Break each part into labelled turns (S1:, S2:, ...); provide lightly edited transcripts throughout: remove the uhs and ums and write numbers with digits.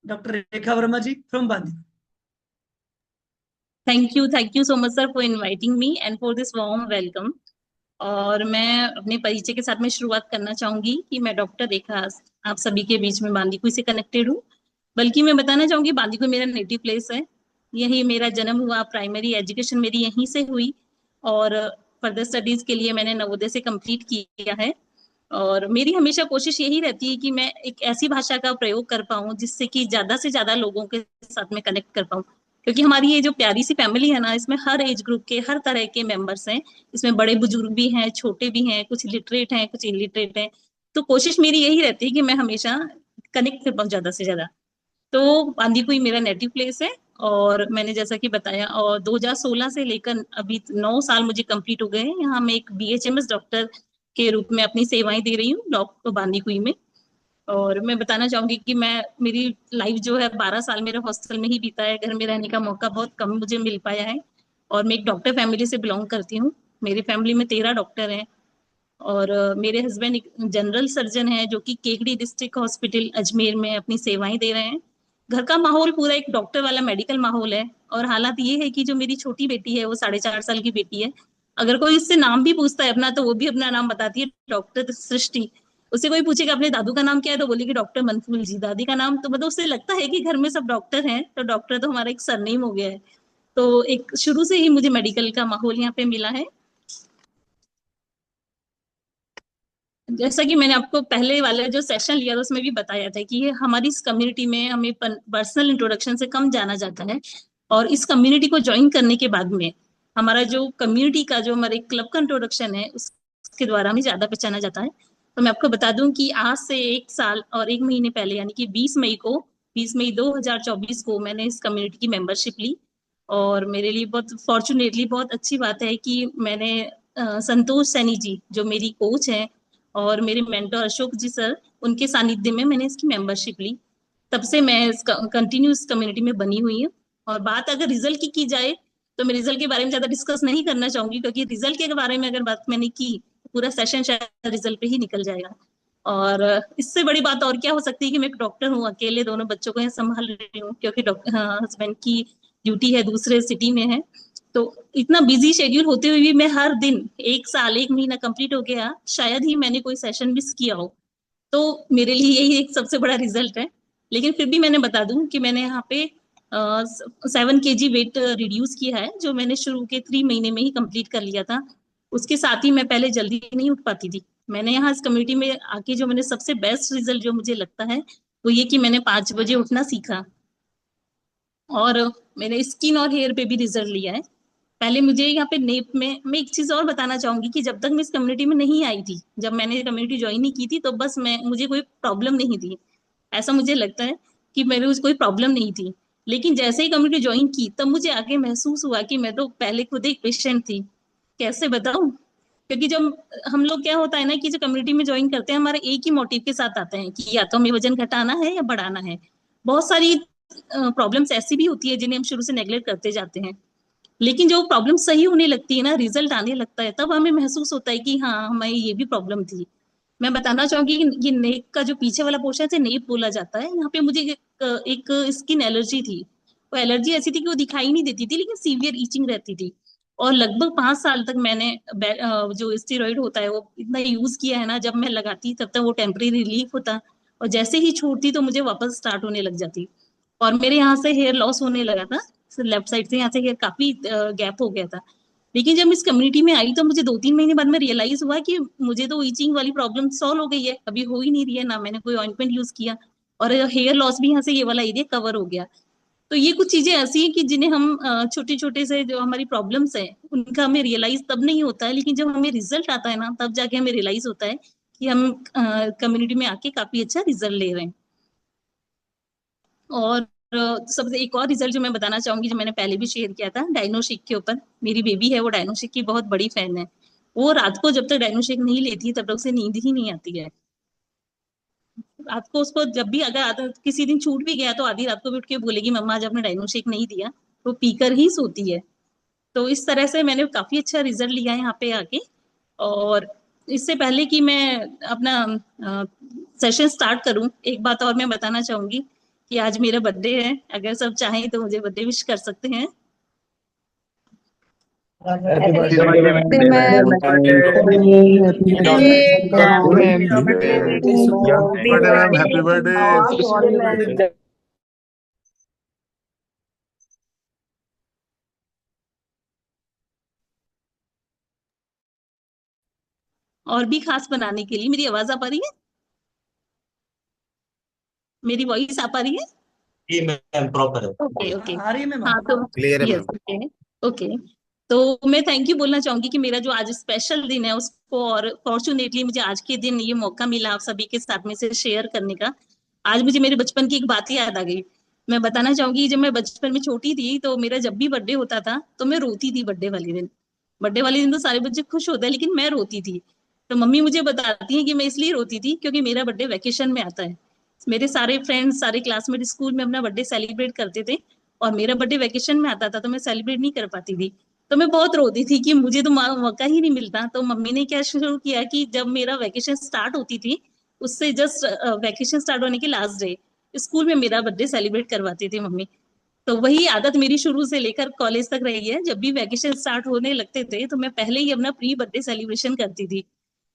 S1: Dr. Rekha Verma ji from Bandi.
S2: Thank you so much sir for inviting me and for this warm welcome. और मैं अपने परिचय के साथ में शुरुआत करना चाहूंगी कि मैं डॉक्टर रेखा आप सभी के बीच में बांदीकुई से कनेक्टेड हूँ। बल्कि मैं बताना चाहूंगी बांदीकुई मेरा नेटिव प्लेस है। यही मेरा जन्म हुआ, प्राइमरी एजुकेशन मेरी यहीं से हुई। और फर्दर स्टडीज के लिए मैंने नवोदय से कंप्लीट किया है। और मेरी हमेशा कोशिश यही रहती है कि मैं एक ऐसी भाषा का प्रयोग कर पाऊं जिससे कि ज्यादा से ज्यादा लोगों के साथ में कनेक्ट कर पाऊं। क्योंकि हमारी ये जो प्यारी सी फैमिली है ना, इसमें हर एज ग्रुप के हर तरह के मेंबर्स हैं। इसमें बड़े बुजुर्ग भी हैं, छोटे भी हैं, कुछ लिटरेट हैं, कुछ इलिटरेट हैं। तो कोशिश मेरी यही रहती है कि मैं हमेशा कनेक्ट कर पाऊं ज्यादा से ज्यादा। तो बांदीकुई मेरा नेटिव प्लेस है। और मैंने जैसा कि बताया, और 2016 से लेकर अभी 9 साल मुझे कंप्लीट हो गए हैं। यहाँ मैं एक बीएचएमएस डॉक्टर के रूप में अपनी सेवाएं दे रही हूँ डॉक्टर बांदीकुई में। और मैं बताना चाहूंगी कि मैं मेरी लाइफ जो है 12 साल मेरे हॉस्टल में ही बीता है। घर में रहने का मौका बहुत कम मुझे मिल पाया है। और मैं एक डॉक्टर फैमिली से बिलोंग करती हूँ। मेरी फैमिली में 13 डॉक्टर हैं। और मेरे हस्बैंड एक जनरल सर्जन है जो कि केकड़ी डिस्ट्रिक्ट हॉस्पिटल अजमेर में अपनी सेवाएं दे रहे हैं। घर का माहौल पूरा एक डॉक्टर वाला मेडिकल माहौल है। और हालात ये है कि जो मेरी छोटी बेटी है वो 4.5 साल की बेटी है। अगर कोई इससे नाम भी पूछता है अपना, तो वो भी अपना नाम बताती है, डॉक्टर सृष्टि। उसे कोई पूछेगा अपने दादू का नाम क्या है, तो बोलेगी डॉक्टर मनफूल जी। दादी का नाम, तो मतलब उसे लगता है कि घर में सब डॉक्टर हैं, तो डॉक्टर तो हमारा एक सरनेम हो गया है। तो एक शुरू से ही मुझे मेडिकल का माहौल यहाँ पे मिला है। जैसा कि मैंने आपको पहले वाले जो सेशन लिया था उसमें भी बताया था कि ये हमारी इस कम्युनिटी में हमें पर्सनल इंट्रोडक्शन से कम जाना जाता है। और इस कम्युनिटी को ज्वाइन करने के बाद में हमारा जो कम्युनिटी का जो हमारे क्लब का इंट्रोडक्शन है उसके द्वारा हमें ज्यादा पहचाना जाता है। तो मैं आपको बता दूं कि आज से 1 साल और 1 महीने पहले, यानी कि 20 मई 2024 को मैंने इस कम्युनिटी की मेंबरशिप ली। और मेरे लिए बहुत फॉर्चुनेटली बहुत अच्छी बात है कि मैंने संतोष सैनी जी जो मेरी कोच है और मेरे मेंटर अशोक जी सर, उनके सानिध्य में मैंने इसकी मेंबरशिप ली। तब से मैं इस कंटिन्यू इस कम्युनिटी में बनी हुई हूँ। और बात अगर रिजल्ट की जाए, तो मैं रिजल्ट के बारे में ज्यादा डिस्कस नहीं करना चाहूंगी, क्योंकि रिजल्ट के बारे में अगर बात मैंने की तो पूरा सेशन शायद रिजल्ट पे ही निकल जाएगा। और इससे बड़ी बात और क्या हो सकती है कि मैं एक डॉक्टर हूँ, अकेले दोनों बच्चों को यहाँ संभाल रही हूँ, क्योंकि डॉक्टर हस्बैंड की ड्यूटी है दूसरे सिटी में है। तो इतना बिजी शेड्यूल होते हुए भी मैं हर दिन 1 साल 1 महीना कंप्लीट हो गया, शायद ही मैंने कोई सेशन मिस किया हो। तो मेरे लिए यही एक सबसे बड़ा रिजल्ट है। लेकिन फिर भी मैंने बता दूं कि मैंने यहाँ पे 7 kg वेट रिड्यूस किया है, जो मैंने शुरू के 3 महीने में ही कंप्लीट कर लिया था। उसके साथ ही मैं पहले जल्दी नहीं उठ पाती थी। मैंने यहाँ इस कम्युनिटी में आके जो मैंने सबसे बेस्ट रिजल्ट जो मुझे लगता है वो ये कि मैंने 5 बजे उठना सीखा। और मैंने स्किन और हेयर पे भी रिजल्ट लिया है। पहले मुझे यहाँ पे नेप में, मैं एक चीज और बताना चाहूंगी कि जब तक मैं इस कम्युनिटी में नहीं आई थी, जब मैंने कम्युनिटी ज्वाइन नहीं की थी, तो बस मुझे कोई प्रॉब्लम नहीं थी। ऐसा मुझे लगता है कि मेरे को कोई प्रॉब्लम नहीं थी। लेकिन जैसे ही कम्युनिटी ज्वाइन की तब मुझे आगे महसूस हुआ कि मैं तो पहले खुद एक पेशेंट थी। कैसे बताऊं? क्योंकि जब हम लोग, क्या होता है ना कि जो कम्युनिटी में ज्वाइन करते हैं, हमारे एक ही मोटिव के साथ आते हैं कि या तो हमें वजन घटाना है या बढ़ाना है। बहुत सारी प्रॉब्लम्स ऐसी भी होती है जिन्हें हम शुरू से नेग्लेक्ट करते जाते हैं। लेकिन जो प्रॉब्लम सही होने लगती है ना, रिजल्ट आने लगता है, तब हमें महसूस होता है कि हाँ, हमें ये भी प्रॉब्लम थी। मैं बताना चाहूंगी कि ये नेक का जो पीछे वाला पोर्शन है नेप बोला जाता है। यहाँ पे मुझे एक स्किन एलर्जी थी। वो एलर्जी ऐसी थी कि वो दिखाई नहीं देती थी, लेकिन सीवियर ईचिंग रहती थी। और लगभग 5 साल तक मैंने जो स्टेरॉइड होता है वो इतना यूज किया है ना, जब मैं लगाती तब तक वो टेम्परेरी रिलीफ होता, और जैसे ही छोड़ती तो मुझे वापस स्टार्ट होने लग जाती। और मेरे यहाँ से हेयर लॉस होने लगा था। लेफ्ट साइड से यहाँ से हेयर काफी गैप हो गया था। लेकिन जब इस कम्युनिटी में आई तो मुझे 2-3 महीने बाद में रियलाइज हुआ कि मुझे तो ईचिंग वाली प्रॉब्लम सॉल्व हो गई है, अभी हो ही नहीं रही है ना, मैंने कोई ऑइंटमेंट यूज किया। और हेयर लॉस भी यहाँ से ये वाला एरिया कवर हो गया। तो ये कुछ चीजें ऐसी हैं कि जिन्हें हम छोटे छोटे से जो हमारी प्रॉब्लम्स हैं उनका हमें रियलाइज तब नहीं होता है, लेकिन जब हमें रिजल्ट आता है ना, तब जाके हमें रियलाइज होता है कि हम कम्युनिटी में आके काफी अच्छा रिजल्ट ले रहे हैं। और सबसे एक और रिजल्ट जो मैं बताना चाहूंगी, जो मैंने पहले भी शेयर किया था डायनोशिक के ऊपर। मेरी बेबी है, वो डायनोशिक की बहुत बड़ी फैन है। वो रात को जब तक डायनोशिक नहीं लेती तब तक उसे नींद ही नहीं आती है। रात को उसको जब भी अगर किसी दिन छूट भी गया तो आधी रात को भी उठ के बोलेगी, मम्मा आज आपने डायनोशिक नहीं दिया। वो पीकर ही सोती है। तो इस तरह से मैंने काफी अच्छा रिजल्ट लिया है यहाँ पे आके। और इससे पहले कि मैं अपना सेशन स्टार्ट करूं, एक बात और मैं बताना चाहूंगी कि आज मेरा बर्थडे है। अगर सब चाहें तो मुझे बर्थडे विश कर सकते हैं।
S3: Happy
S4: Happy
S3: birthday
S4: birthday,
S3: ma'am.
S4: ma'am.
S3: Happy birthday ma'am.
S4: Happy birthday, ma'am. Happy birthday.
S2: और भी खास बनाने के लिए मेरी आवाज आ पा रही है? मेरी वॉइस आ पा रही है?
S5: जी मैम, प्रॉपर है।
S2: Okay okay.
S1: आ रही है मैम?
S2: हाँ तो
S4: क्लियर है
S2: यस
S4: मैम।
S2: Okay okay. तो मैं थैंक यू बोलना चाहूंगी कि मेरा जो आज स्पेशल दिन है उसको, और फॉर्चुनेटली मुझे आज के दिन ये मौका मिला आप सभी के साथ में से शेयर करने का। आज मुझे मेरे बचपन की एक बात याद आ गई। मैं बताना चाहूंगी, जब मैं बचपन में छोटी थी तो मेरा जब भी बर्थडे होता था तो मैं रोती थी बर्थडे वाले दिन। बर्थडे वाले दिन तो सारे बच्चे खुश होते हैं लेकिन मैं रोती थी। तो मम्मी मुझे बताती है कि मैं इसलिए रोती थी क्योंकि मेरा बर्थडे वैकेशन में आता है। मेरे सारे फ्रेंड्स, सारे क्लासमेट स्कूल में अपना बर्थडे सेलिब्रेट करते थे और मेरा बर्थडे वैकेशन में आता था तो मैं सेलिब्रेट नहीं कर पाती थी। तो मैं बहुत रोती थी कि मुझे तो मौका ही नहीं मिलता। तो मम्मी ने क्या शुरू किया कि जब मेरा वैकेशन स्टार्ट होती थी उससे जस्ट वैकेशन स्टार्ट होने के लास्ट डे स्कूल में मेरा बर्थडे सेलिब्रेट करवाती थी मम्मी। तो वही आदत मेरी शुरू से लेकर कॉलेज तक रही है। जब भी वैकेशन स्टार्ट होने लगते थे तो मैं पहले ही अपना प्री बर्थडे सेलिब्रेशन करती थी।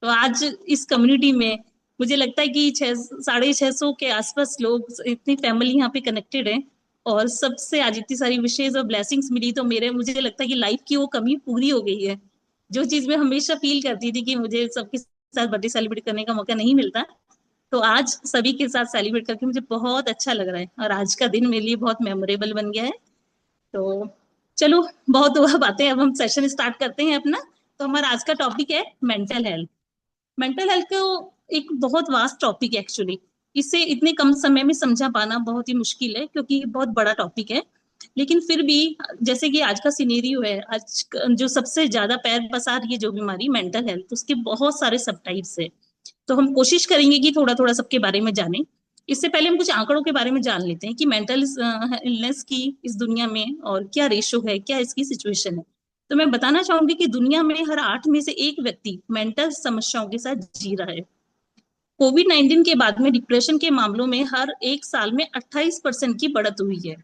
S2: तो आज इस कम्युनिटी में मुझे लगता है कि 650 के आसपास लोग, इतनी फैमिली यहाँ पे कनेक्टेड है और सबसे आज इतनी सारी विशेष और ब्लेसिंग्स मिली। तो मेरे मुझे लगता है कि लाइफ की वो कमी पूरी हो गई है। जो चीज मैं हमेशा फील करती थी कि मुझे सबके साथ बर्थडे सेलिब्रेट करने का मौका नहीं मिलता, तो आज सभी के साथ सेलिब्रेट करके मुझे बहुत अच्छा लग रहा है और आज का दिन मेरे लिए बहुत मेमोरेबल बन गया है। तो चलो, बहुत हुआ बातें, अब हम सेशन स्टार्ट करते हैं अपना। तो हमारा आज का टॉपिक है मेंटल हेल्थ। मेंटल हेल्थ को एक बहुत वास्ट टॉपिक है एक्चुअली। इसे इतने कम समय में समझा पाना बहुत ही मुश्किल है क्योंकि ये बहुत बड़ा टॉपिक है। लेकिन फिर भी जैसे कि आज का सिनेरियो है, आज जो सबसे ज्यादा पैर पसार रही है जो बीमारी मेंटल हेल्थ, उसके बहुत सारे सब टाइप्स है। तो हम कोशिश करेंगे कि थोड़ा थोड़ा सबके बारे में जानें। इससे पहले हम कुछ आंकड़ों के बारे में जान लेते हैं कि मेंटल इलनेस की इस दुनिया में और क्या रेशो है, क्या इसकी सिचुएशन है। तो मैं बताना चाहूंगी कि दुनिया में हर 8 में से एक व्यक्ति मेंटल समस्याओं के साथ जी रहा है। कोविड-19 के बाद में डिप्रेशन के मामलों में हर एक साल में 28% की बढ़त हुई है।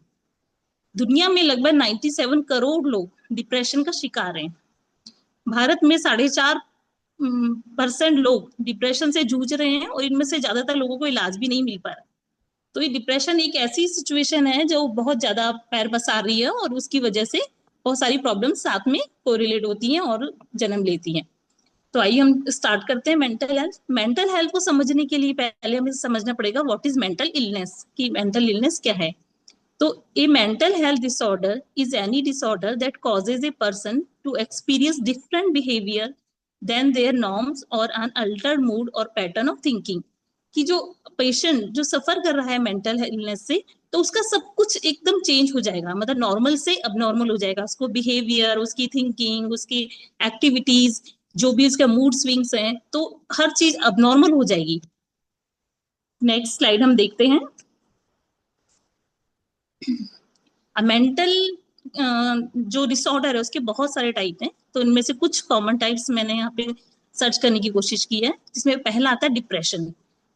S2: दुनिया में लगभग 97 करोड़ लोग डिप्रेशन का शिकार हैं। भारत में 4.5% लोग डिप्रेशन से जूझ रहे हैं और इनमें से ज्यादातर लोगों को इलाज भी नहीं मिल पा रहा। तो ये डिप्रेशन एक ऐसी सिचुएशन है जो बहुत ज्यादा पैर पसार रही है और उसकी वजह से बहुत सारी प्रॉब्लम्स साथ में कोरिलेट होती हैं और जन्म लेती हैं। तो आइए हम स्टार्ट करते हैं मेंटल हेल्थ। मेंटल हेल्थ को समझने के लिए पहले हमें समझना पड़ेगा व्हाट इज मेंटल इलनेस, कि मेंटल इलनेस क्या है। तो a mental health disorder is any disorder that causes a person to experience different behavior than their norms or an altered mood or pattern of thinking। कि जो patient जो सफर कर रहा है मेंटल इलनेस से, तो उसका सब कुछ एकदम चेंज हो जाएगा, मतलब नॉर्मल से अब नॉर्मल हो जाएगा। उसको बिहेवियर, उसकी थिंकिंग, उसकी एक्टिविटीज, जो भी उसका मूड स्विंग्स हैं, तो हर चीज अब नॉर्मल हो जाएगी। नेक्स्ट स्लाइड हम देखते हैं। मेंटल जो डिसऑर्डर है उसके बहुत सारे टाइप हैं। तो इनमें से कुछ कॉमन टाइप्स मैंने यहाँ पे सर्च करने की कोशिश की है, जिसमें पहला आता है डिप्रेशन।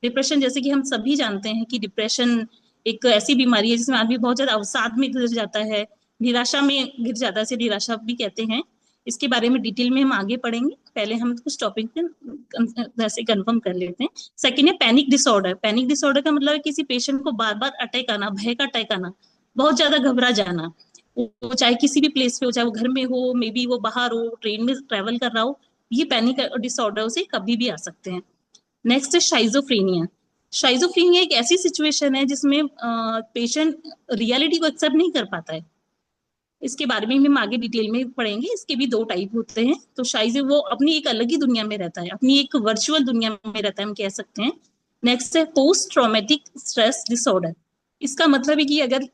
S2: डिप्रेशन, जैसे कि हम सभी जानते हैं कि डिप्रेशन एक ऐसी बीमारी है जिसमें आदमी बहुत ज्यादा अवसाद में गिर जाता है, निराशा में गिर जाता है, इसे निराशा भी कहते हैं। इसके बारे में डिटेल में हम आगे पढ़ेंगे, पहले हम कुछ टॉपिक वैसे कंफर्म कर लेते हैं। सेकेंड है पैनिक डिसऑर्डर। पैनिक डिसऑर्डर का मतलब है किसी पेशेंट को बार बार अटैक आना, भय का अटैक आना, बहुत ज्यादा घबरा जाना। वो चाहे किसी भी प्लेस पे हो, चाहे वो घर में हो, मे बी वो बाहर हो, ट्रेन में ट्रेवल कर रहा हो, ये पैनिक डिसऑर्डर से कभी भी आ सकते हैं। नेक्स्ट है शाइजोफ्रेनिया। शाइजोफ्रेनिया एक ऐसी सिचुएशन है जिसमें पेशेंट रियलिटी को एक्सेप्ट नहीं कर पाता है। इसके बारे में हम आगे डिटेल में पढ़ेंगे। इसके भी दो टाइप होते हैं। तो शाइजो वो अपनी एक अलग ही दुनिया में रहता है, अपनी एक वर्चुअल दुनिया में रहता है, हम कह सकते हैं। नेक्स्ट है पोस्ट ट्रॉमेटिक स्ट्रेस डिसऑर्डर। इसका मतलब है कि अगर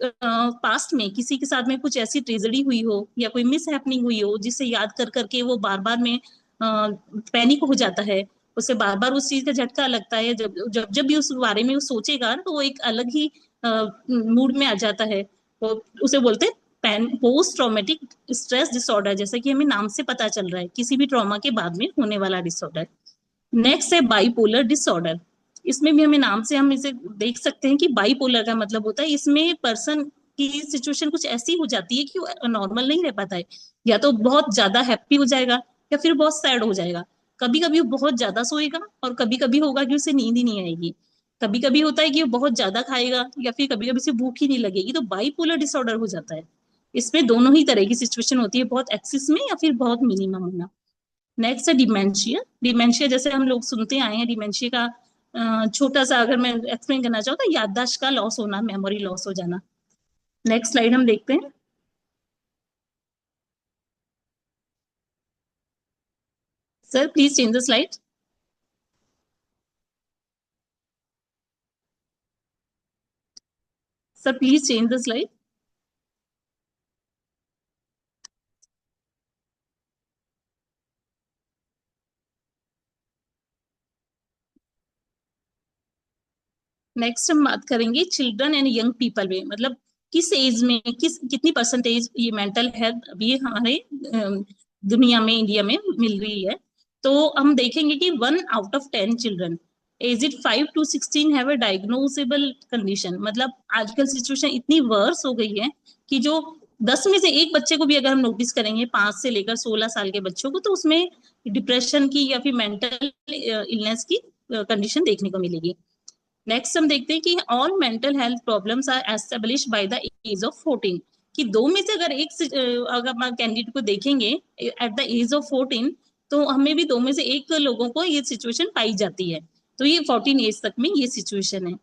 S2: पास्ट में किसी के साथ में कुछ ऐसी ट्रेजेडी हुई हो या कोई मिस हैपनिंग हुई हो जिसे याद कर करके वो बार बार में पैनिक हो जाता है, उसे बार बार उस चीज का झटका लगता है, जब जब जब भी उस बारे में वो सोचेगा तो वो एक अलग ही मूड में आ जाता है। तो उसे बोलते हैं पोस्ट ट्रॉमेटिक स्ट्रेस डिसऑर्डर, जैसा कि हमें नाम से पता चल रहा है, किसी भी ट्रॉमा के बाद में होने वाला डिसऑर्डर। नेक्स्ट है बाइपोलर डिसऑर्डर। इसमें भी हमें नाम से हम इसे देख सकते हैं कि बाइपोलर का मतलब होता है इसमें पर्सन की सिचुएशन कुछ ऐसी हो जाती है कि वो नॉर्मल नहीं रह पाता है, या तो बहुत ज्यादा हैप्पी हो जाएगा या फिर बहुत सैड हो जाएगा। कभी कभी वो बहुत ज्यादा सोएगा और कभी कभी होगा कि उसे नींद ही नहीं आएगी। कभी कभी होता है कि वो बहुत ज्यादा खाएगा या फिर कभी कभी उसे भूख ही नहीं लगेगी, तो बाइपोलर डिसऑर्डर हो जाता है। इसमें दोनों ही तरह की सिचुएशन होती है, बहुत एक्सिस में या फिर बहुत मिनिमम होना। नेक्स्ट है डिमेंशिया। डिमेंशिया जैसे हम लोग सुनते आए हैं, डिमेंशिया का छोटा सा अगर मैं एक्सप्लेन करना चाहूँ तो याददाश्त का लॉस होना, मेमोरी लॉस हो जाना। नेक्स्ट स्लाइड हम देखते हैं। Sir please change the slide. Sir please change the slide. Next हम बात करेंगे चिल्ड्रन एंड यंग पीपल में, मतलब किस एज में कितनी परसेंटेज ये मेंटल हेल्थ अभी हमारे दुनिया में, इंडिया में मिल रही है। तो हम देखेंगे कि 1 out of 10 children age 5 to 16 have a diagnosable condition. मतलब आजकल सिचुएशन इतनी वर्स हो गई है कि जो 10 में से एक बच्चे को भी अगर हम नोटिस करेंगे 5 से लेकर 16 साल के बच्चों को, तो उसमें डिप्रेशन की या फिर मेंटल इलनेस की कंडीशन देखने को मिलेगी। नेक्स्ट हम देखते हैं कि all mental health problems are establish by the age of 14। कि दो में से अगर एक अगर हम कैंडिडेट को देखेंगे एट द एज ऑफ 14, तो हमें भी दो में से एक लोगों को ये सिचुएशन पाई जाती है। तो ये 14 एज तक में ये सिचुएशन है।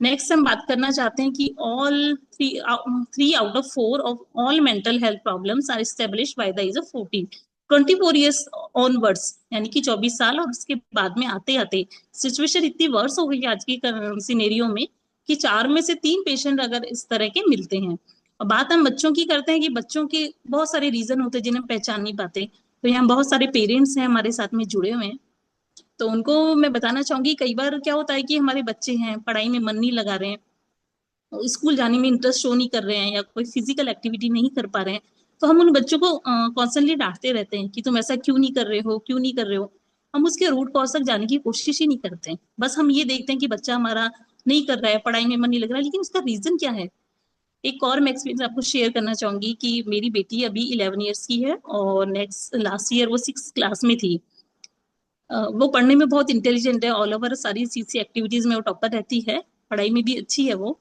S2: नेक्स्ट हम बात करना चाहते हैं कि all 3 out of 4 of all mental health problems are establish by the age of 14। 24 years onwards, यानी कि 24 साल और उसके बाद में आते आते सिचुएशन इतनी वर्स हो गई है आज की सिनेरियो में कि 4 में से 3 पेशेंट अगर इस तरह के मिलते हैं। और बात हम बच्चों की करते हैं कि बच्चों के बहुत सारे रीजन होते हैं जिन्हें पहचान नहीं पाते। तो यहाँ बहुत सारे पेरेंट्स हैं हमारे साथ में जुड़े हुए हैं, तो उनको मैं बताना चाहूंगी कई बार क्या होता है कि हमारे बच्चे हैं पढ़ाई में मन नहीं लगा रहे हैं, स्कूल जाने में इंटरेस्ट शो नहीं कर रहे हैं या कोई फिजिकल एक्टिविटी नहीं कर पा रहे हैं, तो हम उन बच्चों को कॉन्स्टेंटली डांटते रहते हैं कि तुम ऐसा क्यों नहीं कर रहे हो, क्यों नहीं कर रहे हो। हम उसके रूट कॉज तक जाने की कोशिश ही नहीं करते हैं। बस हम ये देखते हैं कि बच्चा हमारा नहीं कर रहा है, पढ़ाई में मन नहीं लग रहा है, लेकिन उसका रीजन क्या है। एक और मैं एक्सपीरियंस आपको शेयर करना चाहूंगी कि मेरी बेटी अभी 11 years की है और नेक्स्ट लास्ट ईयर वो 6th क्लास में थी। वो पढ़ने में बहुत इंटेलिजेंट है, ऑल ओवर सारी सीसी एक्टिविटीज में वो टॉपर रहती है, पढ़ाई में भी अच्छी है वो।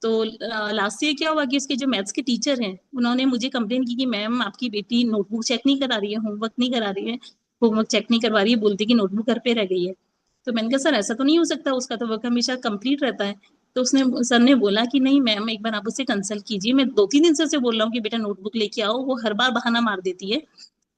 S2: तो लास्ट ईयर क्या हुआ कि उसके जो मैथ्स के टीचर हैं उन्होंने मुझे कंप्लेन की कि मैम आपकी बेटी नोटबुक चेक नहीं करा रही है, होमवर्क नहीं करा रही है, होमवर्क चेक नहीं करवा रही है, बोलती कि नोटबुक घर पे रह गई है। तो मैंने कहा सर ऐसा तो नहीं हो सकता, उसका तो वर्क हमेशा कंप्लीट रहता है। तो उसने सर ने बोला कि नहीं मैम एक बार आप उससे कंसल्ट कीजिए, मैं 2-3 दिन से उसे बोल रहा हूँ कि बेटा नोटबुक लेके आओ, वो हर बार बहाना मार देती है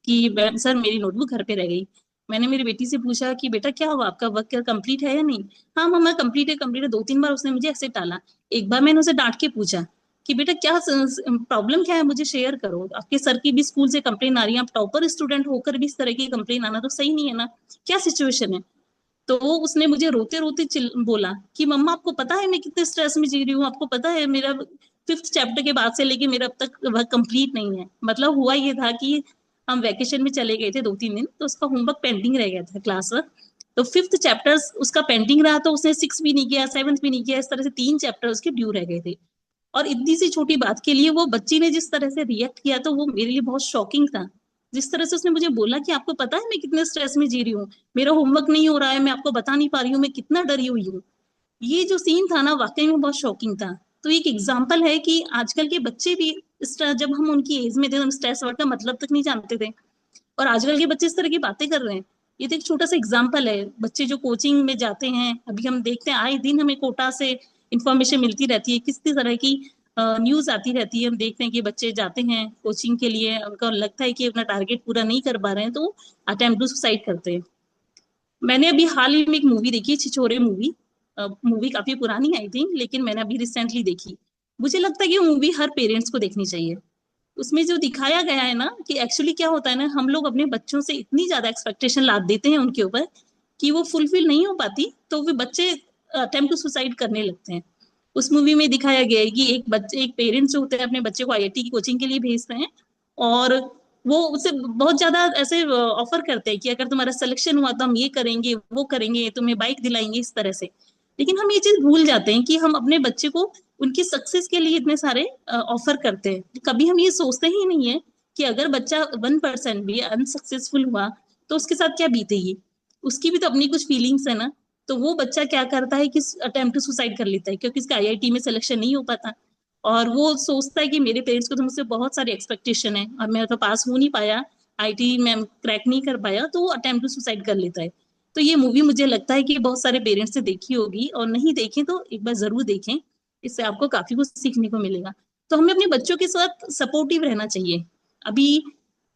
S2: कि सर मेरी नोटबुक घर पे रह गई। मैंने मेरी बेटी से पूछा कि बेटा क्या हुआ, आपका वर्क कंप्लीट है या नहीं। हाँ मम्मा कंप्लीट है कंप्लीट है, 2-3 बार उसने मुझे ऐसे टाला। एक बार मैंने उसे डांट के पूछा कि बेटा क्या प्रॉब्लम क्या है, मुझे शेयर करो, आपके सर की भी स्कूल से कंप्लेन आ रही है, आप टॉपर स्टूडेंट होकर भी इस तरह की कंप्लेन आना तो सही नहीं है ना, क्या सिचुएशन है। तो उसने मुझे रोते रोते बोला कि मम्मा आपको पता है मैं कितने स्ट्रेस में जी रही हूँ, आपको पता है मेरा 5th चैप्टर के बाद से लेके मेरा अब तक वर्क कंप्लीट नहीं है। मतलब हुआ ये था कि हम वैकेशन में चले गए थे 2-3 दिन, तो उसका होमवर्क पेंडिंग रह गया था क्लास वर्क। तो 5th चैप्टर उसका पेंडिंग रहा, तो उसने 6 भी नहीं किया, 7th भी नहीं किया, इस तरह से 3 चैप्टर उसके ड्यू रह गए थे। और इतनी सी छोटी बात के लिए वो बच्ची ने जिस तरह से रिएक्ट किया, तो वो मेरे लिए बहुत शॉकिंग था। जिस तरह से उसने मुझे बोला कि आपको पता है मैं कितने स्ट्रेस में जी रही हूँ, मेरा होमवर्क नहीं हो रहा है, मैं आपको बता नहीं पा रही हूँ, मैं कितना डरी हुई हूँ। ये जो सीन था ना वाकई में बहुत शॉकिंग था। तो एक एग्जाम्पल है कि आजकल के बच्चे भी जब हम उनकी एज में थे हम स्ट्रेस वर्ड का मतलब तक नहीं जानते थे, और आजकल के बच्चे इस तरह की बातें कर रहे हैं। ये तो एक छोटा सा एग्जाम्पल है। बच्चे जो कोचिंग में जाते हैं, अभी हम देखते हैं आए दिन हमें कोटा से इंफॉर्मेशन मिलती रहती है, किस तरह की न्यूज आती रहती है। हम देखते हैं कि बच्चे जाते हैं कोचिंग के लिए, उनको लगता है कि अपना टारगेट पूरा नहीं कर पा रहे हैं, तो अटेम्प्ट टू सुसाइड करते हैं। मैंने अभी हाल ही में एक मूवी देखी, छिछोरे मूवी। मूवी काफी पुरानी आई थी, लेकिन मैंने अभी रिसेंटली देखी। मुझे लगता है कि वो मूवी हर पेरेंट्स को देखनी चाहिए। उसमें जो दिखाया गया है ना कि एक्चुअली क्या होता है ना, हम लोग अपने बच्चों से इतनी ज्यादा एक्सपेक्टेशन लाद देते हैं उनके ऊपर कि वो फुलफिल नहीं हो पाती, तो वे बच्चे अटेम्प्ट टू सुसाइड करने लगते हैं। उस मूवी में दिखाया गया है कि एक पेरेंट्स जो होते हैं अपने बच्चे को आईआईटी की कोचिंग के लिए भेजते हैं, और वो उसे बहुत ज्यादा ऐसे ऑफर करते हैं कि अगर तुम्हारा सिलेक्शन हुआ तो हम ये करेंगे वो करेंगे, तुम्हें बाइक दिलाएंगे, इस तरह से। लेकिन हम ये चीज भूल जाते हैं कि हम अपने बच्चे को उनकी सक्सेस के लिए इतने सारे ऑफर करते हैं। कभी हम ये सोचते ही नहीं है कि अगर बच्चा 1% भी अनसक्सेसफुल हुआ तो उसके साथ क्या बीतेगी, उसकी भी तो अपनी कुछ फीलिंग्स है ना। तो वो बच्चा क्या करता है कि अटेम्प्ट टू सुसाइड कर लेता है क्योंकि उसका आईआईटी में सिलेक्शन नहीं हो पाता, और वो सोचता है कि मेरे पेरेंट्स को तो मुझसे बहुत सारी एक्सपेक्टेशन है और मैं तो पास हो नहीं पाया, आईटी में क्रैक नहीं कर पाया, तो वो अटेम्प्ट टू सुसाइड कर लेता है। तो ये मूवी मुझे लगता है कि बहुत सारे पेरेंट्स ने देखी होगी, और नहीं देखें तो एक बार जरूर देखें, इससे आपको काफी कुछ सीखने को मिलेगा। तो हमें अपने बच्चों के साथ सपोर्टिव रहना चाहिए। अभी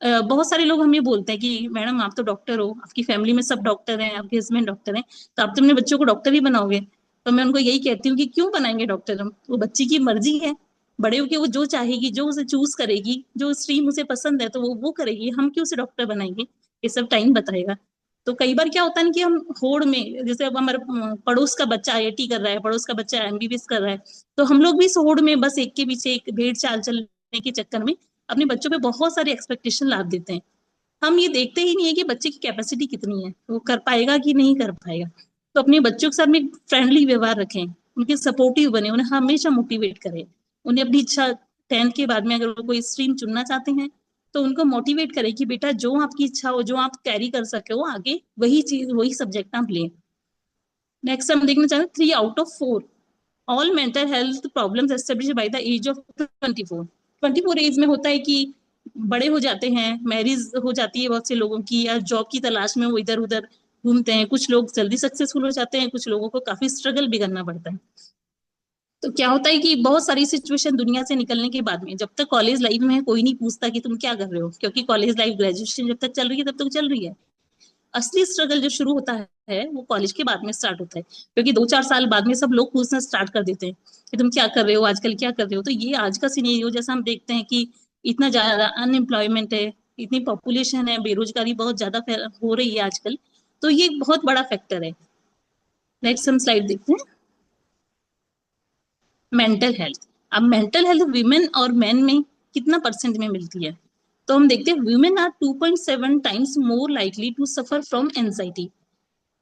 S2: बहुत सारे लोग हमें बोलते हैं कि मैडम आप तो डॉक्टर हो, आपकी फैमिली में सब डॉक्टर हैं, आपके हस्बैंड डॉक्टर हैं, तो आप तो अपने बच्चों को डॉक्टर ही बनाओगे। तो मैं उनको यही कहती हूँ कि क्यों बनाएंगे डॉक्टर हम, वो बच्ची की मर्जी है, बड़े होके वो जो चाहेगी, जो उसे चूज करेगी, जो स्ट्रीम उसे पसंद है तो वो करेगी, हम क्यों उसे डॉक्टर बनाएंगे, ये सब टाइम बताएगा। तो कई बार क्या होता है ना कि हम होड़ में, जैसे अब हमारे पड़ोस का बच्चा आईआईटी कर रहा है, पड़ोस का बच्चा एमबीबीएस कर रहा है, तो हम लोग भी इस होड़ में बस एक के पीछे एक भेड़ चाल चलने के चक्कर में अपने बच्चों पे बहुत सारी एक्सपेक्टेशन लाद देते हैं। हम ये देखते ही नहीं है कि बच्चे की कैपेसिटी कितनी है, वो कर पाएगा कि नहीं कर पाएगा। तो अपने बच्चों के साथ में फ्रेंडली व्यवहार रखें, उनके सपोर्टिव बने, उन्हें हमेशा मोटिवेट करें, उन्हें अपनी इच्छा 10th के बाद में अगर वो कोई स्ट्रीम चुनना चाहते हैं तो उनको मोटिवेट करें कि बेटा जो आपकी इच्छा हो, जो आप कैरी कर सके हो आगे, वही चीज वही सब्जेक्ट आप लें। नेक्स्ट हम देखना चाहते हैं 3 out of 4 all mental health problems establish by the age of 24। 24 age में होता है कि बड़े हो जाते हैं, मैरिज हो जाती है बहुत से लोगों की, या जॉब की तलाश में वो इधर उधर घूमते हैं, कुछ लोग जल्दी सक्सेसफुल हो जाते हैं, कुछ लोगों को काफी स्ट्रगल भी करना पड़ता है। तो क्या होता है कि बहुत सारी सिचुएशन दुनिया से निकलने के बाद में, जब तक कॉलेज लाइफ में है कोई नहीं पूछता कि तुम क्या कर रहे हो, क्योंकि कॉलेज लाइफ ग्रेजुएशन जब तक चल रही है तब तक चल रही है। असली स्ट्रगल जो शुरू होता है वो कॉलेज के बाद में स्टार्ट होता है, क्योंकि 2-4 साल बाद में सब लोग पूछना स्टार्ट कर देते हैं कि तुम क्या कर रहे हो आजकल, क्या कर रहे हो। तो ये आज का सिनेरियो जैसा हम देखते हैं कि इतना ज्यादा अनएम्प्लॉयमेंट है, इतनी पॉपुलेशन है, बेरोजगारी बहुत ज्यादा हो रही है आजकल, तो ये एक बहुत बड़ा फैक्टर है। नेक्स्ट हम स्लाइड देखते हैं, मेंटल हेल्थ। अब मेंटल हेल्थ वीमेन और मेन में कितना परसेंट में मिलती है, तो हम देखते हैं women are 2.7 times more likely to suffer from anxiety,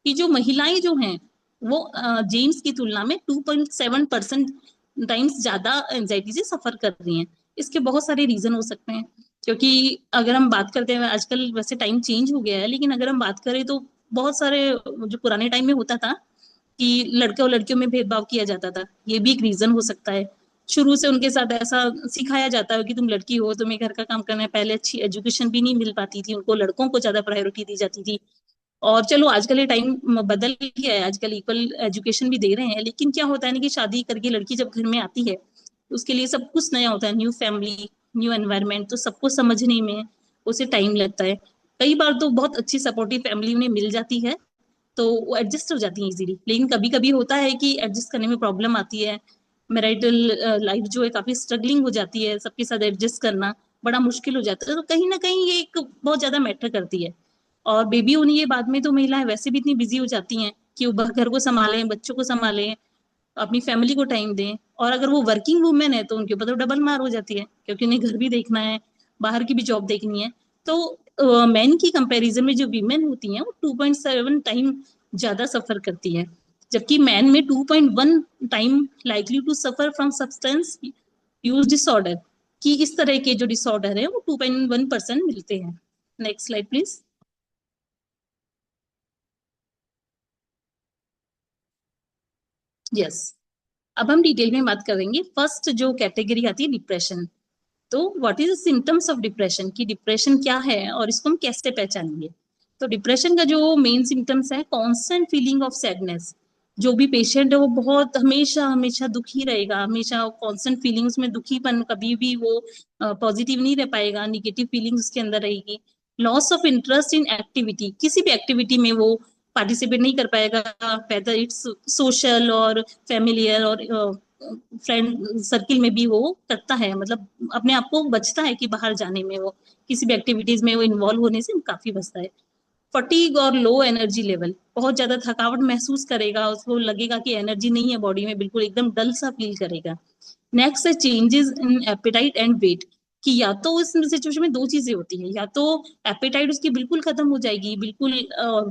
S2: कि जो महिलाएं जो हैं वो जेम्स की तुलना में 2.7% टाइम्स ज्यादा एंजाइटी से सफर कर रही हैं। इसके बहुत सारे रीजन हो सकते हैं, क्योंकि अगर हम बात करते हैं, आजकल वैसे टाइम चेंज हो गया है, लेकिन अगर हम बात करें तो बहुत सारे जो पुराने टाइम में होता था कि लड़के और लड़कियों में भेदभाव किया जाता था, ये भी एक रीजन हो सकता है। शुरू से उनके साथ ऐसा सिखाया जाता है कि तुम लड़की हो, तुम्हें घर का काम करना है, पहले अच्छी एजुकेशन भी नहीं मिल पाती थी उनको, लड़कों को ज्यादा प्रायोरिटी दी जाती थी। और चलो आजकल ये टाइम बदल गया है, आजकल इक्वल एजुकेशन भी दे रहे हैं, लेकिन क्या होता है ना कि शादी करके लड़की जब घर में आती है तो उसके लिए सब कुछ नया होता है, न्यू फैमिली, न्यू एनवायरनमेंट, तो सबको समझने में उसे टाइम लगता है। कई बार तो बहुत अच्छी सपोर्टिव फैमिली उन्हें मिल जाती है तो वो एडजस्ट हो जाती है इजीली, लेकिन कभी कभी होता है कि एडजस्ट करने में प्रॉब्लम आती है, मैरिटल लाइफ जो है काफी स्ट्रगलिंग हो जाती है, सबके साथ एडजस्ट करना बड़ा मुश्किल हो जाता है, तो कहीं ना कहीं ये एक बहुत ज्यादा मैटर करती है। और बेबी होने के बाद में तो महिलाएं वैसे भी इतनी बिजी हो जाती हैं कि वो घर को संभालें, बच्चों को संभालें, अपनी फैमिली को टाइम दें, और अगर वो वर्किंग वूमेन है तो उनके ऊपर तो डबल मार हो जाती है, क्योंकि उन्हें घर भी देखना है, बाहर की भी जॉब देखनी है। तो मेन की कंपैरिजन में जो वीमेन होती हैं वो 2.7 टाइम ज्यादा सफर करती है, जबकि मैन में 2.1 time likely to suffer from substance use disorder, कि इस तरह के जो डिसऑर्डर है वो 2.1% मिलते हैं। Next slide please. यस, अब हम डिटेल में बात करेंगे। फर्स्ट जो कैटेगरी आती है डिप्रेशन। तो what is the symptoms of depression, कि डिप्रेशन क्या है और इसको हम कैसे पहचानेंगे। तो डिप्रेशन का जो मेन सिम्टम्स है, कॉन्स्टेंट फीलिंग ऑफ सैडनेस, जो भी पेशेंट है वो बहुत हमेशा हमेशा दुखी रहेगा, हमेशा कॉन्स्टेंट फीलिंग्स में दुखीपन, कभी भी वो पॉजिटिव नहीं रह पाएगा, निगेटिव फीलिंग्स उसके अंदर रहेगी। Loss of interest in activity, किसी भी एक्टिविटी में वो पार्टिसिपेट नहीं कर पाएगा, वेदर इट्स सोशल और फैमिलियर और फ्रेंड सर्किल में भी वो करता है, मतलब अपने आप को बचता है कि बाहर जाने में, वो किसी भी एक्टिविटीज में वो इन्वॉल्व होने से काफी बचता है। फटीग और लो एनर्जी लेवल, बहुत ज्यादा थकावट महसूस करेगा, उसको लगेगा कि एनर्जी नहीं है बॉडी में, बिल्कुल एकदम डल सा फील करेगा। नेक्स्ट है changes in appetite and weight, कि या तो इस सिचुएशन में दो चीजें होती है, या तो एपेटाइट उसकी बिल्कुल खत्म हो जाएगी, बिल्कुल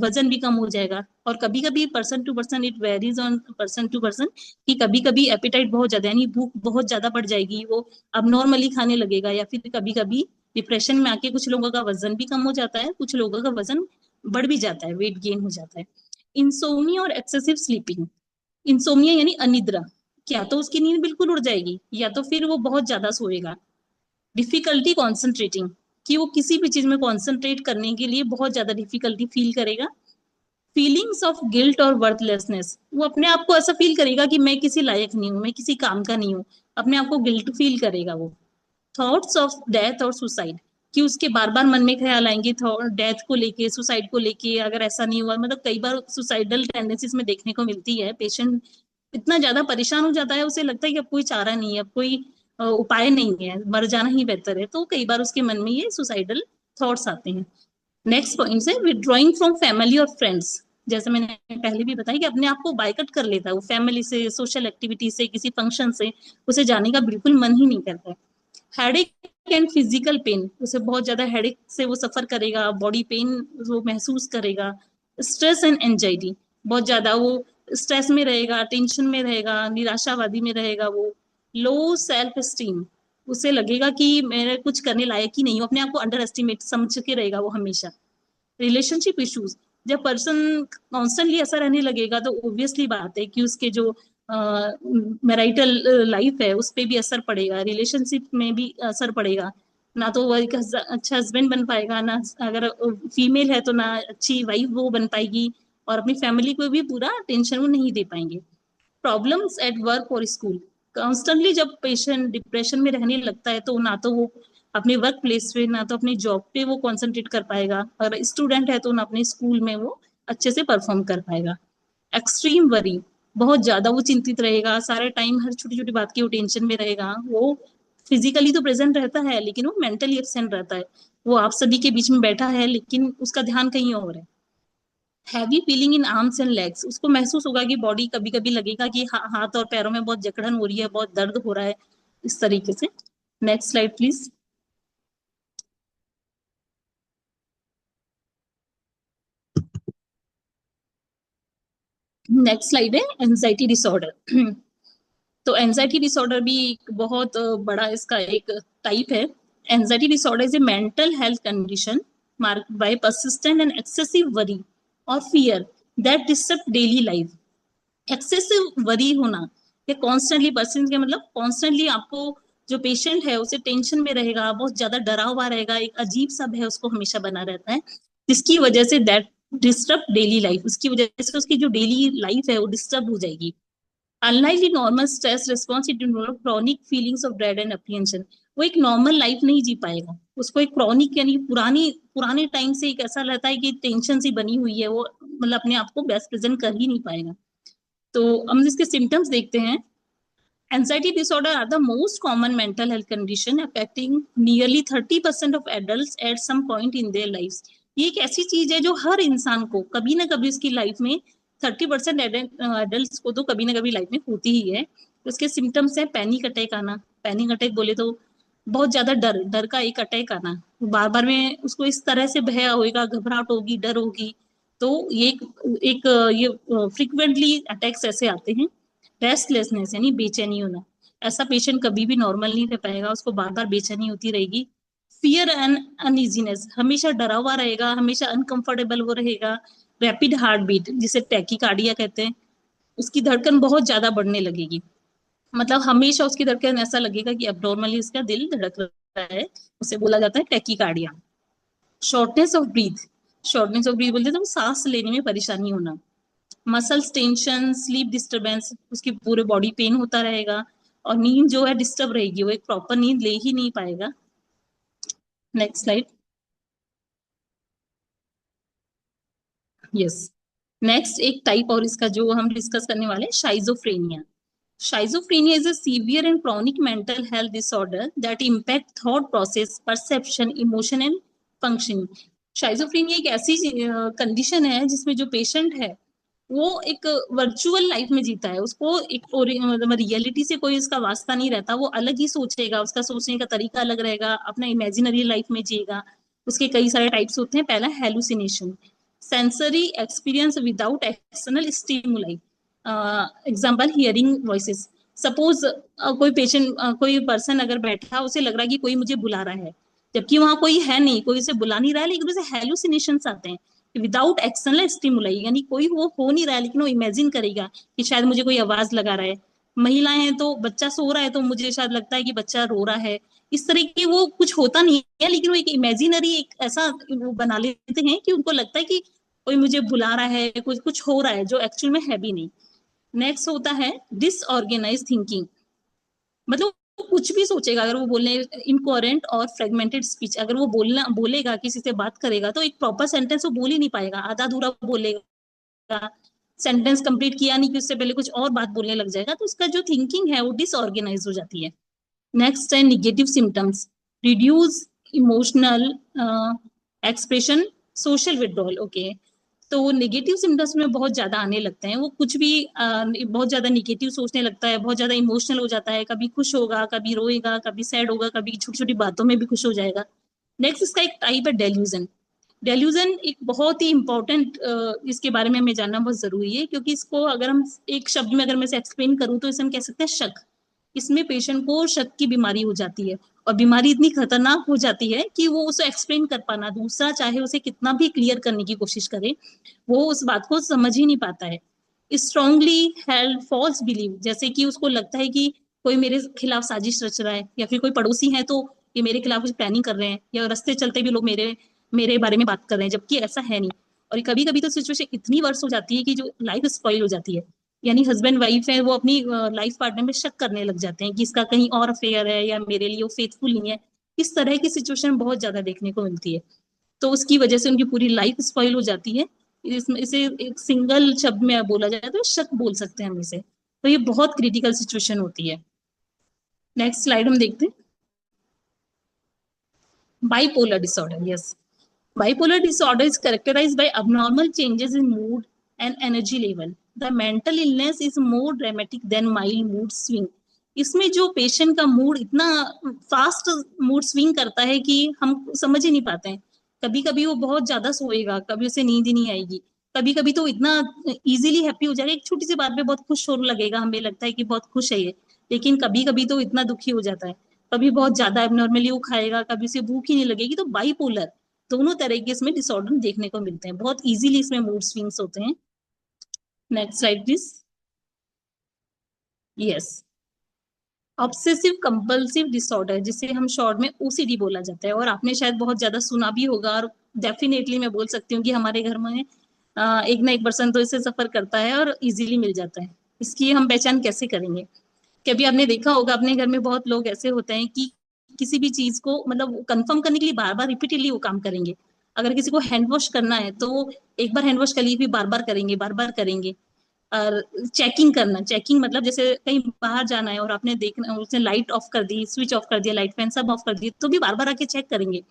S2: वजन भी कम हो जाएगा, और कभी कभी person to person it varies on person to person, कि कभी कभी एपेटाइट बहुत ज्यादा यानी भूख बहुत ज्यादा बढ़ जाएगी, वो अब नॉर्मली खाने लगेगा, या फिर कभी कभी डिप्रेशन में आके कुछ लोगों का वजन भी कम हो जाता है, कुछ लोगों का वजन बढ़ भी जाता है, वेट गेन हो जाता है। इंसोम्निया और एक्सेसिव स्लीपिंग, इंसोम्निया यानी अनिद्रा, क्या तो उसकी नींद बिल्कुल उड़ जाएगी या तो फिर वो बहुत ज्यादा सोएगा। डिफिकल्टी कॉन्सेंट्रेटिंग, कि वो किसी भी चीज में कॉन्सेंट्रेट करने के लिए बहुत ज्यादा डिफिकल्टी फील करेगा। फीलिंग्स ऑफ गिल्ट और वर्थलेसनेस, वो अपने आप को ऐसा फील करेगा कि मैं किसी लायक नहीं हूँ, मैं किसी काम का नहीं हूँ, अपने आप को गिल्ट फील करेगा वो। थॉट्स ऑफ डेथ और सुसाइड, कि उसके बार बार मन में ख्याल आएंगे डेथ को लेके, सुसाइड को लेके, अगर ऐसा नहीं हुआ, मतलब कई बार सुसाइडल टेंडेंसीज में देखने को मिलती है। पेशेंट इतना ज्यादा परेशान हो जाता है, उसे लगता है कि अब कोई चारा नहीं है, अब कोई उपाय नहीं है, मर जाना ही बेहतर है, तो कई बार उसके मन में ये सुसाइडल थॉट्स आते हैं। नेक्स्ट पॉइंट है विड्रॉइंग फ्रॉम फैमिली और फ्रेंड्स, जैसे मैंने पहले भी बताया कि अपने आप को बाइकआउट कर लेता है वो, फैमिली से, सोशल एक्टिविटी से, किसी फंक्शन से उसे जाने का बिल्कुल मन ही नहीं करता है। हेडेक एंड फिजिकल पेन, उसे बहुत ज्यादा हेडेक से वो सफर करेगा, बॉडी पेन वो महसूस करेगा। स्ट्रेस एंड एंजाइटी, बहुत ज्यादा वो स्ट्रेस में रहेगा, टेंशन में रहेगा, निराशावादी में रहेगा वो। लो सेल्फ एस्टीम, उसे लगेगा कि मेरे कुछ करने लायक ही नहीं हूँ, अपने आप को अंडर एस्टिमेट समझ के रहेगा वो हमेशा। रिलेशनशिप इश्यूज, जब पर्सन कॉन्स्टेंटली ऐसा रहने लगेगा तो ऑब्वियसली बात है कि उसके जो मैरिटल लाइफ है उस पर भी असर पड़ेगा, रिलेशनशिप में भी असर पड़ेगा। ना तो वो एक अच्छा हस्बैंड बन पाएगा, ना अगर फीमेल है तो ना अच्छी वाइफ वो बन पाएगी, और अपनी फैमिली को भी पूरा टेंशन वो नहीं दे पाएंगे। प्रॉब्लम्स एट वर्क और स्कूल, कॉन्स्टेंटली जब पेशेंट डिप्रेशन में रहने लगता है तो ना तो वो अपने वर्क प्लेस पे, ना तो अपनी जॉब पे वो कंसंट्रेट कर पाएगा, अगर स्टूडेंट है तो ना अपने स्कूल में वो अच्छे से परफॉर्म कर पाएगा। एक्सट्रीम वरी, बहुत ज्यादा वो चिंतित रहेगा, सारे टाइम हर छोटी छोटी बात की वो टेंशन में रहेगा, वो फिजिकली तो प्रेजेंट रहता है लेकिन वो मेंटली एब्सेंट रहता है, वो आप सभी के बीच में बैठा है लेकिन उसका ध्यान कहीं और है। Heavy feeling in arms and legs, उसको महसूस होगा कि बॉडी कभी कभी लगेगा कि हाथ और पैरों में बहुत जकड़न हो रही है, बहुत दर्द हो रहा है, इस तरीके से। Next slide please. Next slide है एंजाइटी डिसऑर्डर। तो एंजाइटी डिसऑर्डर भी एक बहुत बड़ा इसका एक टाइप है। Anxiety disorder is a mental health condition marked by persistent and excessive worry और fear that disturb daily life. Excessive worry होना या कॉन्स्टेंटली, पर्सन के मतलब कॉन्स्टेंटली आपको, जो पेशेंट है उसे टेंशन में रहेगा, बहुत ज्यादा डरा हुआ रहेगा, एक अजीब सा भय उसको हमेशा बना रहता है, जिसकी वजह say that disturb daily life, उसकी वजह से उसकी जो डेली लाइफ है वो डिस्टर्ब हो जाएगी। Unlike the normal stress response, it involves chronic feelings of dread and apprehension. वो एक नॉर्मल लाइफ नहीं जी पाएगा, उसको एक क्रॉनिक यानी पुराने टाइम से एक ऐसा रहता है कि टेंशन सी बनी हुई है, वो मतलब अपने आप को बेस्ट प्रेजेंट कर ही नहीं पाएगा। तो हम इसके सिम्टम्स देखते हैं। Anxiety disorder are the most common mental health condition affecting nearly 30% of adults at some point in their lives. ये एक ऐसी चीज है जो हर इंसान को कभी ना कभी उसकी लाइफ में 30% एडल्ट को तो कभी ना कभी लाइफ में होती ही है। उसके सिम्टम्स है पैनिक अटैक आना, पैनिक अटैक बोले तो बहुत ज्यादा डर का एक अटैक आना, बार बार में उसको इस तरह से भय होगा, घबराहट होगी, डर होगी, तो ये फ्रिक्वेंटली अटैक्स ऐसे आते हैं। रेस्टलेसनेस यानी बेचैनी होना, ऐसा पेशेंट कभी भी नॉर्मल नहीं रह पाएगा, उसको बार बार बेचैनी होती रहेगी। फियर एंड अनइजीनेस, हमेशा डरा हुआ रहेगा, हमेशा अनकंफर्टेबल वो रहेगा। रैपिड हार्ट बीट जिसे टैकीकार्डिया कहते हैं, उसकी धड़कन बहुत ज्यादा बढ़ने लगेगी, मतलब हमेशा उसकी धड़कन ऐसा लगेगा कि अबनॉर्मली उसका दिल धड़क रहा है, उसे बोला जाता है tachycardia. Shortness of breath, shortness of breath बोलते हैं तो सांस लेने में परेशानी होना। मसल्स टेंशन, स्लीप डिस्टर्बेंस, उसकी पूरे बॉडी पेन होता रहेगा, और नींद जो है डिस्टर्ब रहेगी, वो एक प्रॉपर नींद ले ही नहीं पाएगा। Next slide. यस, नेक्स्ट एक टाइप और इसका जो हम डिस्कस करने वाले हैं, शाइजोफ्रेनिया। Schizophrenia is a severe and chronic mental health disorder that impact thought process, perception, emotion and functioning. Schizophrenia एक ऐसी कंडीशन है जिसमें जो पेशेंट है वो एक वर्चुअल लाइफ में जीता है, उसको एक मतलब रियलिटी से कोई उसका वास्ता नहीं रहता, वो अलग ही सोचेगा, उसका सोचने का तरीका अलग रहेगा, अपना इमेजिनरी लाइफ में जिएगा। उसके कई सारे टाइप्स होते हैं। पहला hallucination, sensory experience without external stimuli. Example hearing voices. Suppose कोई पेशेंट, कोई पर्सन अगर बैठा, उसे लग रहा है कि कोई मुझे बुला रहा है, जबकि वहां कोई है नहीं, कोई उसे बुला नहीं रहा है, लेकिन उसे हेलुसिनेशंस आते हैं विदाउट एक्सटर्नल स्टिमुलाई, यानी कोई वो हो नहीं रहा है, लेकिन वो इमेजिन करेगा कि शायद मुझे कोई आवाज लगा रहा है। महिलाएं हैं तो बच्चा सो रहा है तो मुझे शायद लगता है कि बच्चा रो रहा है। इस तरह की वो कुछ होता नहीं है, लेकिन वो एक इमेजिनरी एक ऐसा वो बना लेते हैं कि उनको लगता है कि कोई मुझे बुला रहा है, कुछ कुछ हो रहा है जो एक्चुअल में है भी नहीं। नेक्स्ट होता है डिसऑर्गेनाइज थिंकिंग, मतलब वो कुछ भी सोचेगा, अगर वो बोलने इनकोहेरेंट और फ्रेगमेंटेड स्पीच, अगर वो बोलेगा किसी से बात करेगा तो एक प्रॉपर सेंटेंस वो बोल ही नहीं पाएगा, आधा अधूरा बोलेगा, सेंटेंस कंप्लीट किया नहीं कि उससे पहले कुछ और बात बोलने लग जाएगा, तो उसका जो थिंकिंग है वो डिसऑर्गेनाइज हो जाती है। नेक्स्ट है negative symptoms, reduce emotional expression, social withdrawal. Okay, तो नेगेटिव सिम्टम्स में बहुत ज्यादा आने लगते हैं, वो कुछ भी बहुत ज्यादा निगेटिव सोचने लगता है, बहुत ज्यादा इमोशनल हो जाता है, कभी खुश होगा, कभी रोएगा, कभी सैड होगा, कभी छोटी छोटी बातों में भी खुश हो जाएगा। नेक्स्ट इसका एक टाइप है डेल्यूजन। डेल्यूजन एक बहुत ही इंपॉर्टेंट, इसके बारे में हमें जानना बहुत जरूरी है, क्योंकि इसको अगर हम एक शब्द में अगर मैं इसे एक्सप्लेन करूं तो इसे हम कह सकते हैं शक। इसमें पेशेंट को शक की बीमारी हो जाती है, और बीमारी इतनी खतरनाक हो जाती है कि वो उसे एक्सप्लेन कर पाना, दूसरा चाहे उसे कितना भी क्लियर करने की कोशिश करे, वो उस बात को समझ ही नहीं पाता है। स्ट्रांगली हेल्ड फॉल्स बिलीव, जैसे कि उसको लगता है कि कोई मेरे खिलाफ साजिश रच रहा है, या फिर कोई पड़ोसी है तो ये मेरे खिलाफ कुछ प्लानिंग कर रहे हैं, या रास्ते चलते भी लोग मेरे मेरे बारे में बात कर रहे हैं, जबकि ऐसा है नहीं। और कभी कभी तो सिचुएशन इतनी वर्स हो जाती है कि जो लाइफ स्पॉइल हो जाती है, यानी हस्बैंड वाइफ है वो अपनी लाइफ पार्टनर में शक करने लग जाते हैं कि इसका कहीं और अफेयर है, या मेरे लिए वो फेथफुल नहीं है। इस तरह की सिचुएशन बहुत ज्यादा देखने को मिलती है, तो उसकी वजह से उनकी पूरी लाइफ स्पॉइल हो जाती है। इसमें इसे एक सिंगल शब्द में बोला जाए तो शक बोल सकते हैं हम इसे। तो ये बहुत क्रिटिकल सिचुएशन होती है। नेक्स्ट स्लाइड हम देखते हैं। Bipolar disorder, yes, bipolar disorder is characterized by abnormal changes in mood and energy level. The mental illness is more dramatic than mild mood swing. इसमें जो पेशेंट का मूड इतना fast mood swing करता है कि हम समझ ही नहीं पाते हैं। कभी कभी वो बहुत ज्यादा सोएगा, कभी उसे नींद ही नहीं आएगी, कभी कभी तो इतना इजीली हैप्पी हो जाएगा, एक छोटी सी बात पे बहुत खुश होने लगेगा, हमें लगता है कि बहुत खुश है ये, लेकिन कभी कभी तो इतना दुखी हो जाता है। कभी बहुत ज्यादा एबनॉर्मली वो खाएगा, कभी उसे भूख ही नहीं लगेगी। तो बाइपोलर दोनों तरह के इसमें डिसऑर्डर देखने को मिलते हैं, बहुत इजीली इसमें मूड स्विंग्स होते हैं। Next slide please. Yes, obsessive compulsive disorder, जिसे हम शॉर्ट में ओसीडी बोला जाता है, और आपने शायद बहुत ज्यादा सुना भी होगा, और डेफिनेटली मैं बोल सकती हूँ कि हमारे घर में एक ना एक पर्सन तो इससे सफर करता है और इजीली मिल जाता है। इसकी हम पहचान कैसे करेंगे? कभी आपने देखा होगा अपने घर में बहुत लोग ऐसे होते हैं कि किसी भी चीज को मतलब कंफर्म करने के लिए बार बार रिपीटेडली वो काम करेंगे। अगर किसी को हैंड वॉश करना है तो एक बार हैंड वॉश कर लिए, फिर बार बार करेंगे, बार बार करेंगे। और चेकिंग करना, चेकिंग मतलब जैसे कहीं बाहर जाना है और आपने देखना, उसने लाइट ऑफ कर दी, स्विच ऑफ कर दिया, लाइट फैन सब ऑफ कर दिए, तो भी बार बार आके चेक करेंगे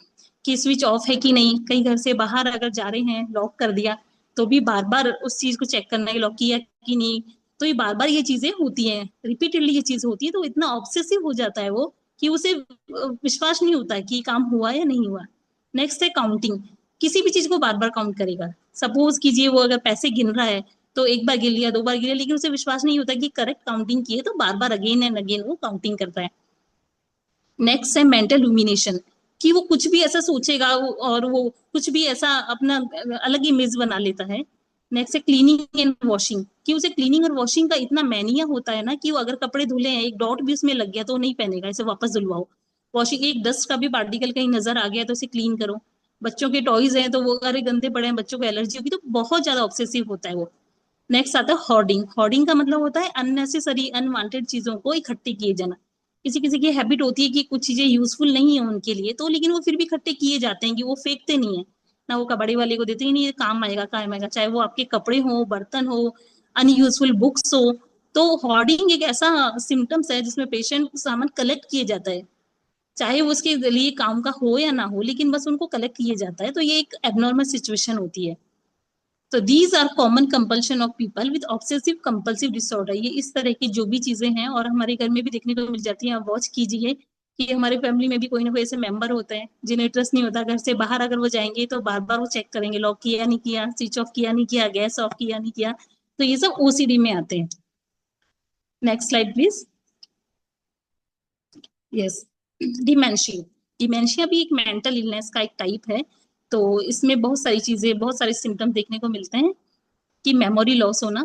S2: कि स्विच ऑफ है कि नहीं। कहीं घर से बाहर अगर जा रहे हैं, लॉक कर दिया, तो भी बार बार उस चीज को चेक करना है लॉक किया कि नहीं। तो ये बार बार ये चीजें होती हैं, रिपीटेडली ये चीज होती है, तो इतना ऑब्सेसिव हो जाता है वो कि उसे विश्वास नहीं होता है कि काम हुआ या नहीं हुआ। नेक्स्ट है काउंटिंग, किसी भी चीज को बार बार काउंट करेगा। सपोज कीजिए वो अगर पैसे गिन रहा है तो एक बार गिन लिया, दो बार गिन लिया, लेकिन उसे विश्वास नहीं होता कि करेक्ट काउंटिंग की है, तो बार बार अगेन एंड अगेन वो काउंटिंग करता है। नेक्स्ट है मेंटल रूमिनेशन, कि वो कुछ भी ऐसा सोचेगा और वो कुछ भी ऐसा अपना अलग इमेज बना लेता है। नेक्स्ट है क्लीनिंग एंड वॉशिंग, कि उसे क्लीनिंग और वॉशिंग का इतना मैनिया होता है ना कि वो अगर कपड़े धुले हैं, एक डॉट भी उसमें लग गया तो नहीं पहनेगा, इसे वापस धुलवाओ। वॉशिंग, एक डस्ट का भी पार्टिकल कहीं नजर आ गया तो उसे क्लीन करो। बच्चों के टॉयज हैं तो वो अरे गंदे पड़े हैं, बच्चों को एलर्जी होगी, तो बहुत ज्यादा ऑब्सेसिव होता है वो। नेक्स्ट आता है होर्डिंग। होर्डिंग का मतलब होता है अननेसेसरी अनवांटेड चीजों को इकट्ठे किए जाना। किसी किसी की हैबिट होती है कि कुछ चीजें यूजफुल नहीं है उनके लिए, तो लेकिन वो फिर भी इकट्ठे किए जाते हैं, कि वो फेंकते नहीं है ना, वो कबाड़ी वाले को देते ही नहीं, ये काम आएगा काम आएगा, चाहे वो आपके कपड़े हो, बर्तन हो, अनयूजफुल बुक्स हो। तो होर्डिंग एक ऐसा सिम्टम्स है जिसमें पेशेंट सामान कलेक्ट किए जाता है, चाहे वो उसके लिए काम का हो या ना हो, लेकिन बस उनको कलेक्ट किए जाता है, तो ये एक एबनॉर्मल सिचुएशन होती है। तो these are common compulsion of people with obsessive compulsive disorder. ये इस तरह की जो भी चीजें हैं और हमारे घर में भी देखने को मिल जाती हैं। आप वॉच कीजिए कि हमारे फैमिली में भी कोई ना कोई ऐसे मेंबर होते हैं जिन्हें ट्रस्ट नहीं होता, घर से बाहर अगर वो जाएंगे तो बार बार वो चेक करेंगे लॉक किया नहीं किया, स्विच ऑफ किया नहीं किया, गैस ऑफ किया नहीं किया। तो ये सब ओसीडी में आते हैं। Next slide please. Yes, dementia. Dementia भी एक मेंटल इलनेस का एक टाइप है। तो इसमें बहुत सारी चीजें, बहुत सारे सिम्टम देखने को मिलते हैं कि मेमोरी लॉस होना।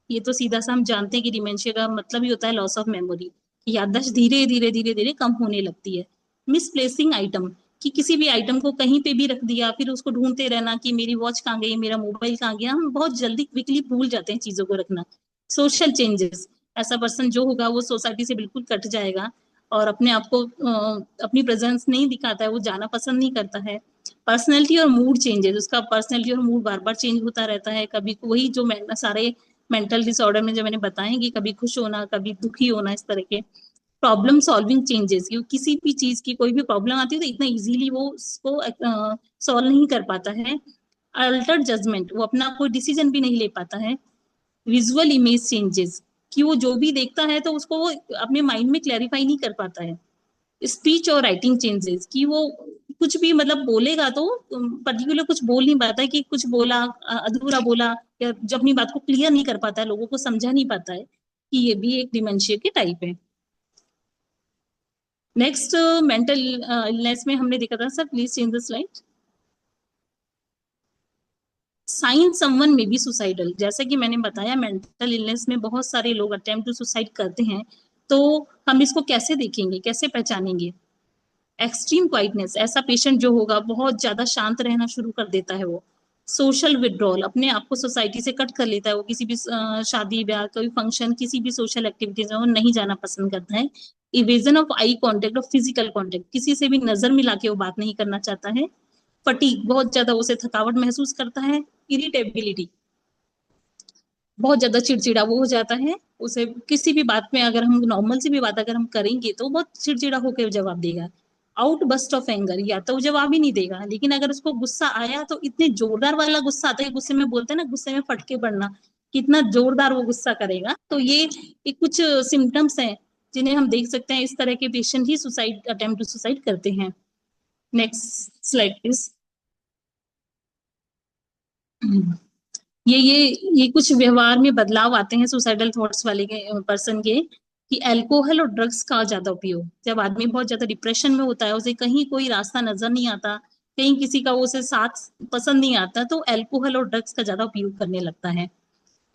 S2: ये तो सीधा सा हम जानते हैं कि डिमेंशिया का मतलब ही होता है लॉस ऑफ मेमोरी। याददाश्त धीरे धीरे धीरे धीरे कम होने लगती है। मिसप्लेसिंग आइटम, कि किसी भी आइटम को कहीं पे भी रख दिया, फिर उसको ढूंढते रहना कि मेरी वॉच कहाँ गई, मेरा मोबाइल कहाँ गया। हम बहुत जल्दी क्विकली भूल जाते हैं चीजों को रखना। सोशल चेंजेस, ऐसा पर्सन जो होगा वो सोसाइटी से बिल्कुल कट जाएगा और अपने आप को अपनी प्रेजेंस नहीं दिखाता है, वो जाना पसंद नहीं करता है। पर्सनैलिटी और मूड चेंजेस, उसका पर्सनैलिटी और मूड बार बार चेंज होता रहता है। कभी वही जो सारे मेंटल डिसऑर्डर में जो मैंने बताए कि कभी खुश होना, कभी दुखी होना, इस तरह के। प्रॉब्लम सॉल्विंग चेंजेस, किसी भी चीज की कोई भी प्रॉब्लम आती है तो इतना इजीली वो उसको सॉल्व नहीं कर पाता है। अल्टर्ड जजमेंट, वो अपना कोई डिसीजन भी नहीं ले पाता है। विजुअल इमेज चेंजेस, कि वो जो भी देखता है तो उसको वो अपने माइंड में क्लैरिफाई नहीं कर पाता है। स्पीच और राइटिंग चेंजेस, कि वो कुछ भी मतलब बोलेगा तो पर्टिकुलर कुछ बोल नहीं पाता है, कि कुछ बोला अधूरा बोला, या जब अपनी बात को क्लियर नहीं कर पाता है, लोगों को समझा नहीं पाता है, कि ये भी एक डिमेंशिया के टाइप है। नेक्स्ट मेंटल इलनेस में हमने देखा था, sir please change the slide. Sign someone may be suicidal, जैसे कि मैंने बताया मेंटल इलनेस में बहुत सारे लोग अटेम्प्ट टू सुसाइड करते हैं। तो हम इसको कैसे देखेंगे, कैसे पहचानेंगे? एक्सट्रीम क्वाइटनेस, ऐसा पेशेंट जो होगा बहुत ज्यादा शांत रहना शुरू कर देता है वो। सोशल विड्रॉल, अपने आप को सोसाइटी से कट कर लेता है वो, किसी भी शादी ब्याह, कोई फंक्शन, किसी भी सोशल एक्टिविटीज में वो नहीं जाना पसंद करता है। इवेजन ऑफ आई कांटेक्ट और फिजिकल कांटेक्ट, किसी से भी नजर मिला के वो बात नहीं करना चाहता है। फटीग, बहुत ज्यादा उसे थकावट महसूस करता है। इरिटेबिलिटी, बहुत ज्यादा चिड़चिड़ा वो हो जाता है। उसे किसी भी बात में अगर हम नॉर्मल सी भी बात अगर हम करेंगे तो बहुत चिड़चिड़ा होकर जवाब देगा। आउटबस्ट ऑफ एंगर, या तो जवाब ही नहीं देगा, लेकिन अगर उसको गुस्सा आया तो इतने जोरदार वाला गुस्सा आता है, गुस्से में बोलते हैं ना, गुस्से में फटके पड़ना, कितना जोरदार वो गुस्सा करेगा। तो ये कुछ सिम्टम्स हैं जिन्हें हम देख सकते हैं। इस तरह के पेशेंट ही सुसाइड अटेम्प्ट टू सुसाइड करते हैं। Next slide please. ये कुछ व्यवहार में बदलाव आते हैं सुसाइडल थॉट्स वाले पर्सन के, कि अल्कोहल और ड्रग्स का ज्यादा उपयोग। जब आदमी बहुत ज्यादा डिप्रेशन में होता है, उसे कहीं कोई रास्ता नजर नहीं आता, कहीं किसी का उसे साथ पसंद नहीं आता, तो अल्कोहल और ड्रग्स का ज्यादा उपयोग करने लगता है।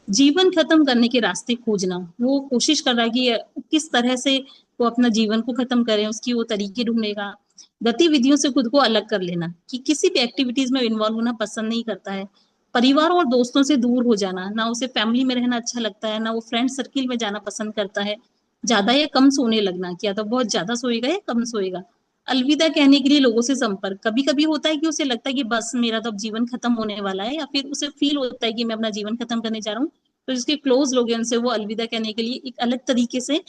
S2: जीवन खत्म करने के रास्ते खोजना, वो कोशिश कर रहा है कि किस तरह से वो अपना जीवन को खत्म करे, उसकी वो तरीके ढूंढेगा। गतिविधियों से खुद को अलग कर लेना, कि किसी भी एक्टिविटीज में इन्वॉल्व होना पसंद नहीं करता है। परिवार और दोस्तों से दूर हो जाना, ना उसे फैमिली में रहना अच्छा लगता है, ना वो फ्रेंड सर्किल में जाना पसंद करता है। ज्यादा या कम सोने लगना, कि या तो बहुत ज्यादा सोएगा या कम सोएगा। अलविदा कहने के लिए लोगों से संपर्क, कभी कभी होता है कि उसे लगता है कि बस मेरा तो अब जीवन खत्म होने वाला है, या फिर उसे फील होता है कि मैं अपना जीवन खत्म करने जा रहा हूँ, तो जिसके क्लोज लोग हैं उनसे वो अलविदा कहने के लिए एक अलग तरीके से,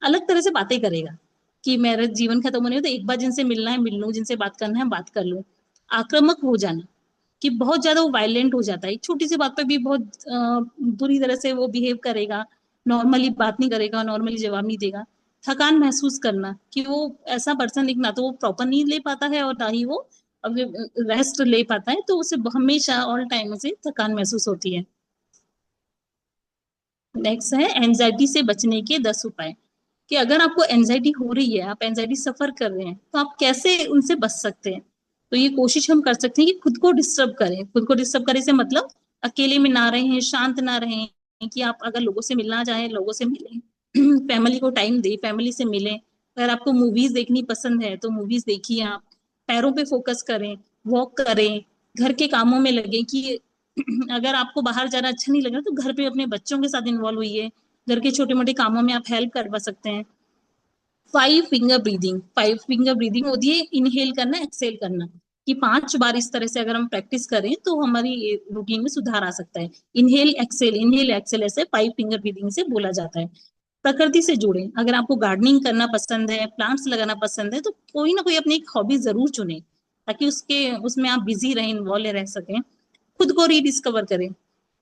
S2: अलग तरह से बातें करेगा, कि मेरा जीवन खत्म होने तो एक बार जिनसे मिलना है मिल लूं, जिनसे बात करना है बात कर लूं। आक्रामक हो जाना, कि बहुत ज्यादा वो वायलेंट हो जाता है, छोटी सी बात पे भी बहुत बुरी तरह से वो बिहेव करेगा, नॉर्मली बात नहीं करेगा, नॉर्मली जवाब नहीं देगा। थकान महसूस करना, कि वो ऐसा पर्सन एक, ना तो वो प्रॉपर नींद ले पाता है और ना ही वो रेस्ट ले पाता है, तो उसे हमेशा ऑल टाइम उसे थकान महसूस होती है। नेक्स्ट है एंजाइटी से बचने के 10 उपाय, कि अगर आपको एंजाइटी हो रही है, आप एंजाइटी सफर कर रहे हैं, तो आप कैसे उनसे बच सकते हैं? तो ये कोशिश हम कर सकते हैं कि खुद को डिस्टर्ब करें। खुद को डिस्टर्ब करें से मतलब अकेले में ना रहें, शांत ना रहें, कि आप अगर लोगों से मिलना चाहें लोगों से मिलें, फैमिली को टाइम दें, फैमिली से मिलें। अगर आपको मूवीज देखनी पसंद है तो मूवीज देखिए, आप पैरों पे फोकस करें, वॉक करें, घर के कामों में लगे, कि अगर आपको बाहर जाना अच्छा नहीं लग रहा तो घर पे अपने बच्चों के साथ इन्वॉल्व हुई, घर के छोटे मोटे कामों में आप हेल्प करवा सकते हैं। 5 फिंगर ब्रीदिंग, 5 फिंगर ब्रीदिंग होती है इनहेल करना, एक्सेल करना, कि 5 बार इस तरह से अगर हम प्रैक्टिस करें तो हमारी रूटीन में सुधार आ सकता है। इनहेल एक्सेल ऐसे 5 फिंगर ब्रीदिंग से बोला जाता है। प्रकृति से जुड़े, अगर आपको गार्डनिंग करना पसंद है, प्लांट्स लगाना पसंद है, तो कोई ना कोई अपनी एक हॉबी जरूर चुने, ताकि उसमें आप बिजी रहें, इन्वॉल्व रह सकें। खुद को रीडिस्कवर करें,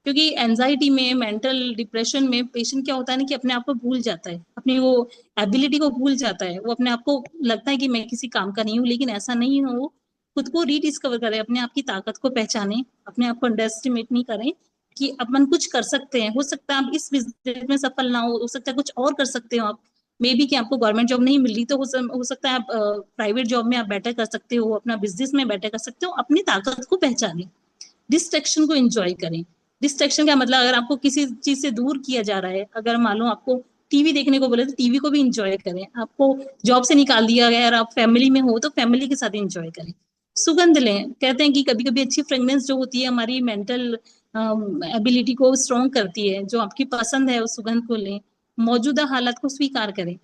S2: क्योंकि एंजाइटी में, मेंटल डिप्रेशन में पेशेंट क्या होता है ना कि अपने आप को भूल जाता है, अपनी वो एबिलिटी को भूल जाता है, वो अपने आप को लगता है कि मैं किसी काम का नहीं हूँ, लेकिन ऐसा नहीं हो। वो खुद को रीडिस्कवर करें, अपने आप की ताकत को पहचाने, अपने आप को अंडर एस्टिमेट नहीं करें कि अपन कुछ कर सकते हैं। हो सकता है आप इस बिजनेस में सफल ना हो सकता है कुछ और कर सकते हो आप। मे बी कि आपको गवर्नमेंट जॉब नहीं मिल रही तो हो सकता है आप प्राइवेट जॉब में आप बेटर कर सकते हो, अपना बिजनेस में बेटर कर सकते हो। अपनी ताकत को पहचाने, डिस्ट्रैक्शन को एंजॉय करें। डिस्ट्रैक्शन का मतलब अगर आपको किसी चीज से दूर किया जा रहा है, अगर मान लो आपको टीवी देखने को बोले तो टीवी को भी इंजॉय करें। आपको जॉब से निकाल दिया गया और आप फैमिली में हो तो फैमिली के साथ इंजॉय करें। सुगंध लें, कहते हैं कि कभी कभी अच्छी फ्रेग्रेंस जो होती है हमारी मेंटल एबिलिटी को स्ट्रॉन्ग करती है। जो आपकी पसंद है उस सुगंध को लें। मौजूदा हालात को स्वीकार करें।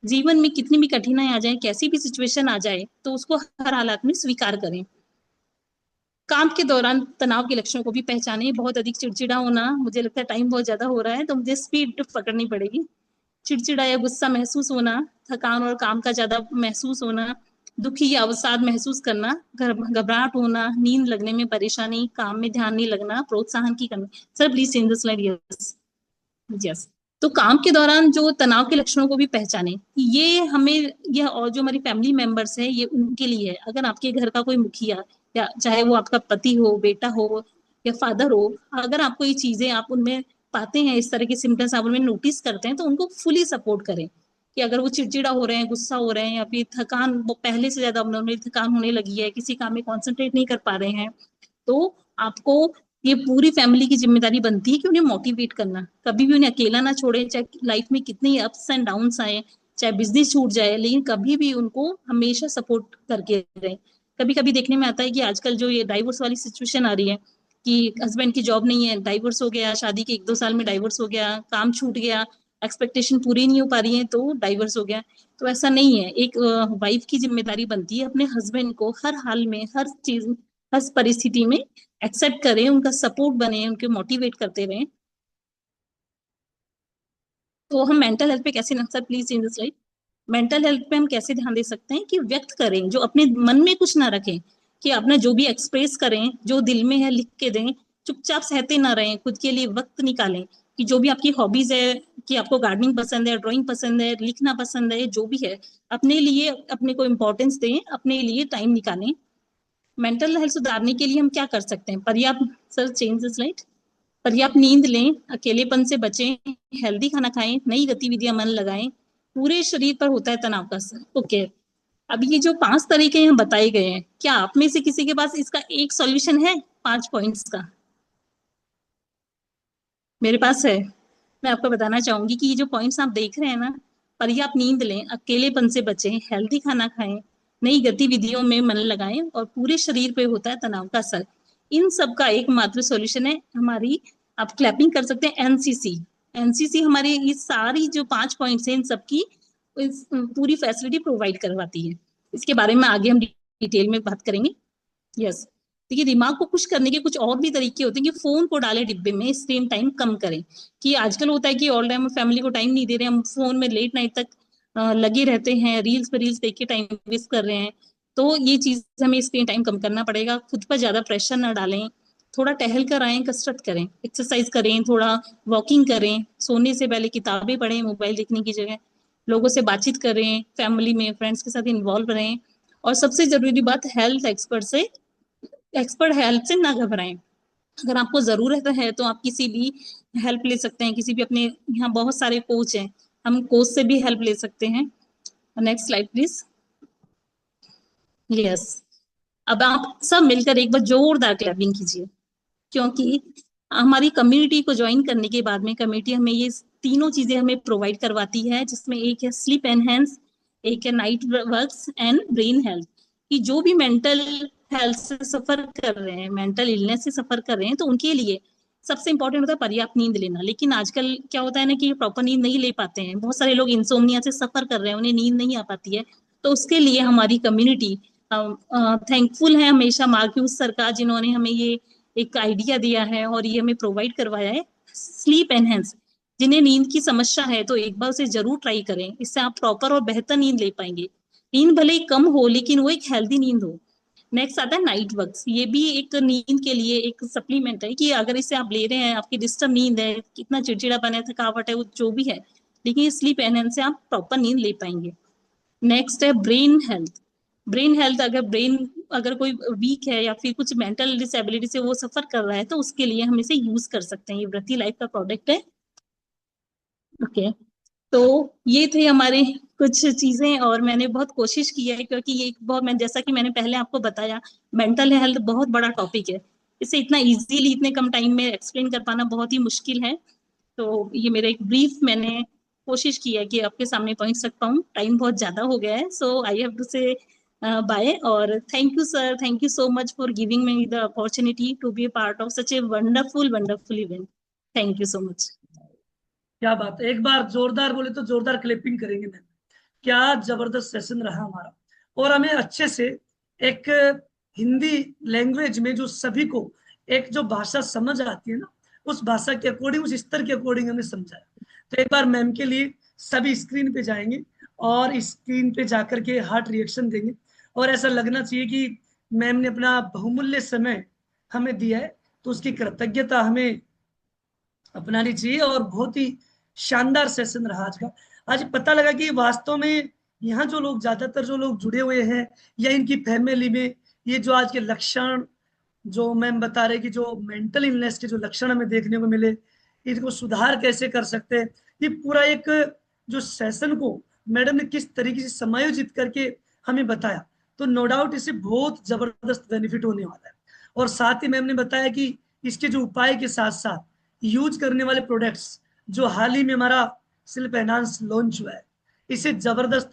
S2: जीवन में कितनी भी कठिनाई आ जाए, कैसी भी सिचुएशन आ जाए, तो उसको हर हालात में स्वीकार करें। काम के दौरान तनाव के लक्षणों को भी पहचाने। बहुत अधिक चिड़चिड़ा होना, मुझे लगता है टाइम बहुत ज्यादा हो रहा है तो मुझे स्पीड पकड़नी पड़ेगी। चिड़चिड़ा या गुस्सा महसूस होना, थकान और काम का ज्यादा महसूस होना, दुखी या अवसाद महसूस करना, घबराहट होना, नींद लगने में परेशानी, काम में ध्यान नहीं लगना, प्रोत्साहन की कमी। Sir please change the slide. Yes yes. तो काम के दौरान जो तनाव के लक्षणों को भी पहचाने। ये हमें, यह और जो हमारी फैमिली मेंबर्स है ये उनके लिए है। अगर आपके घर का कोई मुखिया या चाहे वो आपका पति हो, बेटा हो या फादर हो, अगर आपको ये चीजें आप उनमें पाते हैं, इस तरह के सिम्टम्स आप उनमें नोटिस करते हैं, तो उनको फुली सपोर्ट करें। कि अगर वो चिड़चिड़ा हो रहे हैं, गुस्सा हो रहे हैं, या फिर थकान पहले से ज्यादा थकान होने लगी है, किसी काम में कॉन्सेंट्रेट नहीं कर पा रहे हैं, तो आपको ये पूरी फैमिली की जिम्मेदारी बनती है कि उन्हें मोटिवेट करना। कभी भी उन्हें अकेला ना छोड़े, चाहे लाइफ में कितनी अप्स एंड डाउन्स आए, चाहे बिजनेस छूट जाए, लेकिन कभी भी उनको हमेशा सपोर्ट करके रहे। कभी कभी देखने में आता है कि आजकल जो ये डाइवोर्स वाली सिचुएशन आ रही है कि हस्बैंड की जॉब नहीं है, डाइवोर्स हो गया, शादी के 1-2 साल में डाइवोर्स हो गया, काम छूट गया, एक्सपेक्टेशन पूरी नहीं हो पा रही है तो डाइवोर्स हो गया। तो ऐसा नहीं है। एक वाइफ की जिम्मेदारी बनती है अपने हस्बैंड को हर हाल में, हर चीज, हर परिस्थिति में एक्सेप्ट करें, उनका सपोर्ट बने, उनके मोटिवेट करते रहें। तो हम मेंटल हेल्थ पे कैसे, sir please change the slide. Mental health पे हम कैसे ध्यान दे सकते हैं कि व्यक्त करें, जो अपने मन में कुछ ना रखें, कि अपना जो भी एक्सप्रेस करें, जो दिल में है लिख के दें। चुपचाप सहते ना रहें, खुद के लिए वक्त निकालें। कि जो भी आपकी हॉबीज है, कि आपको गार्डनिंग पसंद है, ड्राइंग पसंद है, लिखना पसंद है, जो भी है, अपने लिए अपने को इम्पोर्टेंस दें, अपने लिए टाइम निकालें। मेंटल हेल्थ सुधारने के लिए हम क्या कर सकते हैं? पर्याप्त, सर चेंज द स्लाइड। पर्याप्त नींद लें, अकेलेपन से बचें, हेल्दी खाना खाएं, नई गतिविधियां मन लगाएं। पूरे शरीर पर होता है तनाव का असर। ओके, अब ये जो 5 तरीके यहाँ बताए गए हैं, क्या आप में से किसी के पास इसका एक सॉल्यूशन है 5 पॉइंट्स का? मेरे पास है। मैं आपको बताना चाहूंगी कि ये जो पॉइंट्स आप देख रहे हैं ना, पर्याप्त नींद लें, अकेलेपन से बचें, हेल्दी खाना खाएं, नई गतिविधियों में मन लगाएं, और पूरे शरीर पे होता है तनाव का असर। इन सब का एकमात्र सॉल्यूशन है हमारी, आप क्लैपिंग कर सकते हैं, एनसीसी। एनसीसी हमारी ये सारी जो 5 पॉइंट्स हैं इन सबकी पूरी फैसिलिटी प्रोवाइड करवाती है। इसके बारे में आगे हम डिटेल में बात करेंगे। यस। देखिए, दिमाग को खुश करने के कुछ और भी तरीके होते हैं कि फोन को डालें डिब्बे में, स्क्रीन टाइम कम करें। कि आजकल होता है कि ऑल टाइम फैमिली को टाइम नहीं दे रहे, हम फोन में लेट नाइट तक लगे रहते हैं, रील्स पे रील्स देख के टाइम वेस्ट कर रहे हैं। तो ये चीज हमें स्क्रीन टाइम कम करना पड़ेगा। खुद पर ज्यादा प्रेशर ना डालें, थोड़ा टहल कर आए, कसरत करें, एक्सरसाइज करें, थोड़ा वॉकिंग करें, सोने से पहले किताबें पढ़ें मोबाइल देखने की जगह, लोगों से बातचीत करें, फैमिली में फ्रेंड्स के साथ इन्वॉल्व रहें। और सबसे जरूरी बात, हेल्थ एक्सपर्ट हेल्प से ना घबराएं। अगर आपको जरूरत है तो आप किसी भी हेल्प ले सकते हैं, किसी भी अपने, यहाँ बहुत सारे कोच हैं, हम कोच से भी हेल्प ले सकते हैं। Next slide please. यस। अब आप सब मिलकर एक बार जोरदार क्लैपिंग कीजिए, क्योंकि हमारी कम्युनिटी को ज्वाइन करने के बाद में कम्युनिटी हमें ये तीनों चीजें हमें प्रोवाइड करवाती है, जिसमें एक है स्लीप एनहेंस, एक है night works and brain health. कि जो भी मेंटल हेल्थ से सफर कर रहे हैं, मेंटल इलनेस से सफर कर रहे हैं, तो उनके लिए सबसे इंपॉर्टेंट होता है पर्याप्त नींद लेना। लेकिन आजकल क्या होता है ना कि प्रॉपर नींद नहीं ले पाते हैं, बहुत सारे लोग इंसोम्निया से सफर कर रहे हैं, उन्हें नींद नहीं आ पाती है। तो उसके लिए हमारी कम्युनिटी थैंकफुल है हमेशा मार्क्यूस सर का, जिन्होंने हमें ये एक आइडिया दिया है और ये हमें प्रोवाइड करवाया है, स्लीप एनहेंस। जिन्हें नींद की समस्या है तो एक बार उसे जरूर ट्राई करें, इससे आप प्रॉपर और बेहतर नींद ले पाएंगे। नींद भले ही कम हो, लेकिन वो एक हेल्दी नींद हो। नेक्स्ट आता है नाइट वर्क्स। ये भी एक नींद के लिए एक सप्लीमेंट है कि अगर इसे आप ले रहे हैं, आपकी डिस्टर्ब नींद है, कितना चिड़चिड़ापन है, थकावट है, वो जो भी है, लेकिन स्लीप एनहेंस से आप प्रॉपर नींद ले पाएंगे। नेक्स्ट है ब्रेन हेल्थ। ब्रेन हेल्थ, अगर कोई वीक है या फिर कुछ मेंटल डिसेबिलिटी से वो सफर कर रहा है तो उसके लिए हम इसे यूज कर सकते हैं। ये वृद्धि लाइफ का प्रोडक्ट है। ओके, तो ये थे हमारे कुछ चीजें, और मैंने बहुत कोशिश की है क्योंकि ये जैसा कि मैंने पहले आपको बताया, मेंटल हेल्थ बहुत बड़ा टॉपिक है। इसे इतना इजीली इतने कम टाइम में एक्सप्लेन कर पाना बहुत ही मुश्किल है। तो ये मेरा एक ब्रीफ मैंने कोशिश की है कि आपके सामने पहुंच सकता हूँ। टाइम बहुत ज्यादा हो गया है, so I have to say bye. और thank you sir, thank you so much for giving me the opportunity to be a part of such a wonderful event. Thank you so much.
S1: क्या बात है, एक बार जोरदार बोले तो जोरदार clipping करेंगे मैम। क्या जबरदस्त सेशन रहा हमारा। और हमें अच्छे से एक हिंदी लैंग्वेज में जो सभी को एक जो भाषा समझ आती है ना, उस भाषा के अकॉर्डिंग, उस स्तर के अकॉर्डिंग हमें समझाया। तो एक बार मैम के लिए सभी स्क्रीन पे जाएंगे और स्क्रीन पे जाकर के हार्ट रिएक्शन देंगे, और ऐसा लगना चाहिए कि मैम ने अपना बहुमूल्य समय हमें दिया है, तो उसकी कृतज्ञता हमें अपनानी चाहिए। और बहुत ही शानदार सेशन रहा आज का। आज पता लगा कि वास्तव में यहाँ जो लोग, ज्यादातर जो लोग जुड़े हुए हैं या इनकी फैमिली में, ये जो आज के लक्षण जो मैम बता रहे कि जो मेंटल इलनेस के जो लक्षण हमें देखने को मिले, इनको सुधार कैसे कर सकते हैं, ये पूरा एक जो सेशन को मैडम ने किस तरीके से समायोजित करके हमें बताया, तो नो डाउट इससे बहुत जबरदस्त बेनिफिट होने वाला है। और साथ ही मैम ने बताया कि इसके जो उपाय के साथ साथ यूज करने वाले प्रोडक्ट्स, जो हाल ही में हमारा सिल्प एनहांस लॉन्च हुआ है, इसे जबरदस्त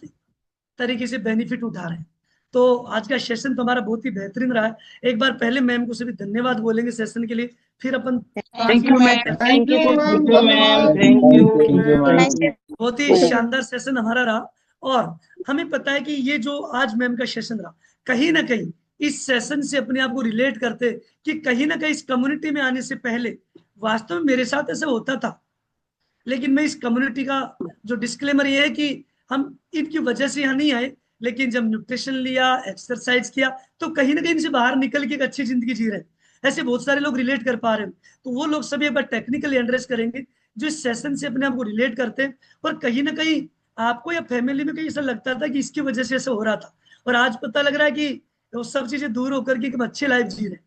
S1: तरीके से बेनिफिट उठा रहे हैं। तो आज का सेशन तो हमारा बहुत ही बेहतरीन रहा है। एक बार पहले मैम को सभी धन्यवाद बोलेंगे सेशन के लिए, फिर अपन
S3: Thank you, ma'am.
S6: Thank you,
S3: Thank you, ma'am.
S6: ma'am.
S3: Thank you.
S6: Thank you, ma'am.
S1: बहुत ही शानदार सेशन हमारा रहा। और हमें पता है कि ये जो आज मैम का सेशन रहा, कहीं ना कहीं इस सेशन से अपने आप को रिलेट करते कि कहीं ना कहीं इस कम्युनिटी में आने से पहले वास्तव में मेरे साथ ऐसा होता था, लेकिन मैं इस कम्युनिटी का जो डिस्क्लेमर ये है कि हम इनकी वजह से यहाँ नहीं आए, लेकिन जब न्यूट्रिशन लिया, एक्सरसाइज किया, तो कहीं ना कहीं इनसे बाहर निकल के एक अच्छी जिंदगी जी रहे हैं। ऐसे बहुत सारे लोग रिलेट कर पा रहे हैं। तो वो लोग सभी एक बार टेक्निकली एड्रेस करेंगे जो इस सेशन से अपने आप को रिलेट करते हैं, और कहीं ना कहीं आपको या फैमिली में कहीं ऐसा लगता था कि इसकी वजह से ऐसा हो रहा था, और आज पता लग रहा है कि वो सब चीजें दूर होकर के हम अच्छी लाइफ जी रहे हैं।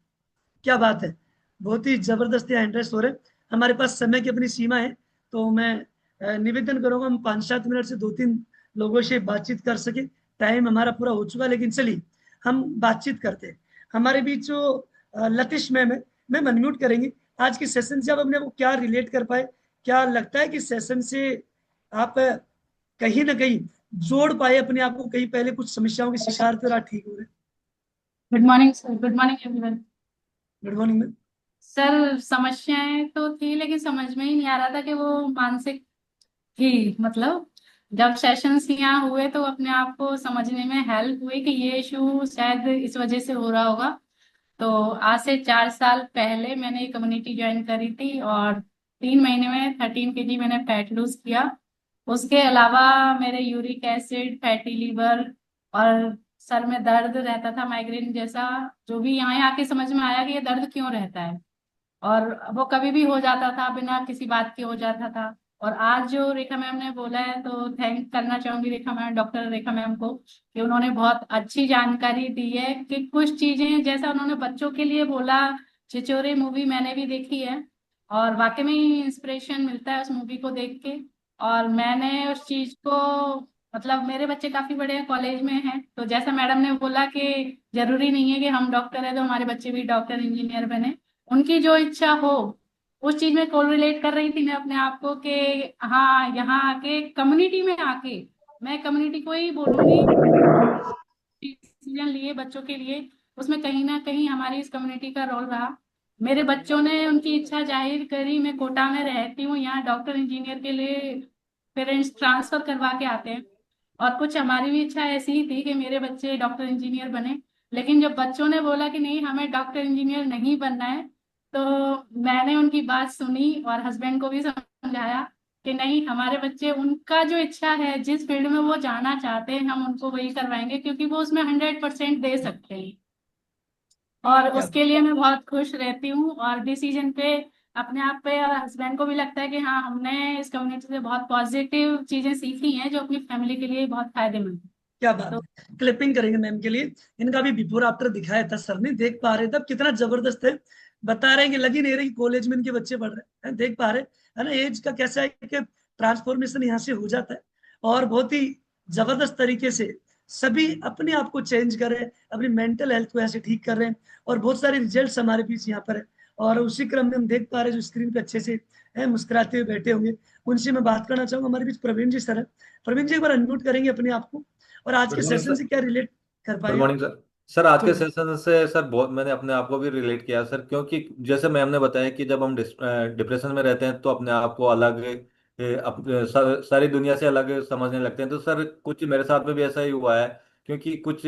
S1: क्या बात है, बहुत ही जबरदस्त यहाँ इंटरेस्ट हो रहे हैं। हमारे पास समय की अपनी सीमा है, तो मैं निवेदन करूंगा हम 5-7 मिनट से 2-3 लोगों से बातचीत कर सके। टाइम हमारा पूरा हो चुका, लेकिन चलिए हम बातचीत करते हैं। हमारे बीच जो लतिश मैम है, मैम अनम्यूट करेंगे। आज की सेशन से आप अपने को क्या रिलेट कर पाए, क्या लगता है कि सेशन से आप कहीं ना कहीं जोड़ पाए अपने आप को, कहीं पहले कुछ समस्याओं के शिकार थे और आज ठीक हो रहे?
S7: Good morning sir, good morning everyone.
S1: Good morning ma'am.
S7: Sir समस्याएं तो थी लेकिन समझ में ही नहीं आ रहा था कि वो मानसिक थी। मतलब जब सेशंस यहाँ हुए तो अपने आप को समझने में हेल्प हुई कि ये इशू शायद इस वजह से हो रहा होगा। तो आज से 4 साल पहले मैंने ये कम्युनिटी ज्वाइन करी थी और 3 महीने में 13 kg मैंने फैट लूज किया। उसके अलावा मेरे यूरिक एसिड, फैटी लीवर और सर में दर्द रहता था, माइग्रेन जैसा। जो भी यहाँ आके समझ में आया कि ये दर्द क्यों रहता है, और वो कभी भी हो जाता था, बिना किसी बात के हो जाता था। और आज जो रेखा मैम ने बोला है तो थैंक करना चाहूंगी रेखा मैम, डॉक्टर रेखा मैम को, कि उन्होंने बहुत अच्छी जानकारी दी है। कि कुछ चीजें जैसा उन्होंने बच्चों के लिए बोला, छिछोरे मूवी मैंने भी देखी है और वाकई में ही इंस्पिरेशन मिलता है उस मूवी को देख के। और मैंने उस चीज को, मतलब मेरे बच्चे काफी बड़े हैं, कॉलेज में हैं, तो जैसा मैडम ने बोला कि जरूरी नहीं है कि हम डॉक्टर है तो हमारे बच्चे भी डॉक्टर इंजीनियर बने। उनकी जो इच्छा हो, उस चीज में कोरिलेट कर रही थी मैं अपने आप को कि हाँ, यहाँ आके कम्युनिटी में आके मैं कम्युनिटी को ही बोलूंगी, डिसीजन लिए बच्चों के लिए, उसमें कहीं ना कहीं हमारी इस कम्युनिटी का रोल रहा। मेरे बच्चों ने उनकी इच्छा जाहिर करी। मैं कोटा में रहती हूँ, यहाँ डॉक्टर इंजीनियर के लिए पेरेंट्स ट्रांसफर करवा के आते हैं, और कुछ हमारी भी इच्छा ऐसी ही थी कि मेरे बच्चे डॉक्टर इंजीनियर बने। लेकिन जब बच्चों ने बोला कि नहीं, हमें डॉक्टर इंजीनियर नहीं बनना है, तो मैंने उनकी बात सुनी और हस्बैंड को भी समझाया कि नहीं, हमारे बच्चे, उनका जो इच्छा है, जिस फील्ड में वो जाना चाहते हैं, हम उनको वही करवाएंगे, क्योंकि वो उसमें 100% दे सकते हैं। और
S1: क्या
S7: उसके लिए मैं बहुत खुश रहती हूँ, और डिसीजन पे अपने आप पे और हस्बैंड को भी लगता है कि हाँ, हमने इस कम्युनिटी से बहुत पॉजिटिव चीजें सीखी हैं जो अपनी फैमिली के लिए बहुत फायदेमंद है।
S1: क्या बात
S7: तो
S1: है, क्लिपिंग करेंगे मैम के लिए। इनका भी बिफोर आफ्टर दिखाया था सर ने, देख पा रहे थे अब कितना जबरदस्त है। बता रहे हैं कि लगी नहीं रही कॉलेज में इनके बच्चे पढ़ रहे हैं, देख पा रहे है ना। एज का कैसा है कि ट्रांसफॉर्मेशन यहाँ से हो जाता है, और बहुत ही जबरदस्त तरीके से सभी अपने आप को चेंज कर रहे हैं, अपनी मेंटल हेल्थ को ऐसे ठीक कर रहे हैं, और बहुत सारे रिजल्ट्स हमारे बीच यहाँ पर है। और उसी क्रम में हम देख पा रहे हैं जो स्क्रीन पे अच्छे से है मुस्कुराते हुए बैठे होंगे, उनसे मैं बात करना चाहूंगा। हमारे बीच प्रवीण जी सर है। प्रवीण जी एक बार अनम्यूट करेंगे अपने आप को, और आज
S6: गुड
S1: के
S6: मॉर्निंग
S1: सेशन
S6: सर।
S1: से क्या रिलेट कर
S6: गुड
S1: पाए आप?
S6: Morning sir. सर आज के
S1: गुड।
S6: सेशन से सर बहुत मैंने अपने आप को भी रिलेट किया सर, क्योंकि जैसे मैम ने बताया कि जब हम डिप्रेशन में रहते हैं तो अपने आप को अलग सारी दुनिया से अलग समझने लगते हैं। तो सर कुछ मेरे साथ में भी ऐसा ही हुआ है, क्योंकि कुछ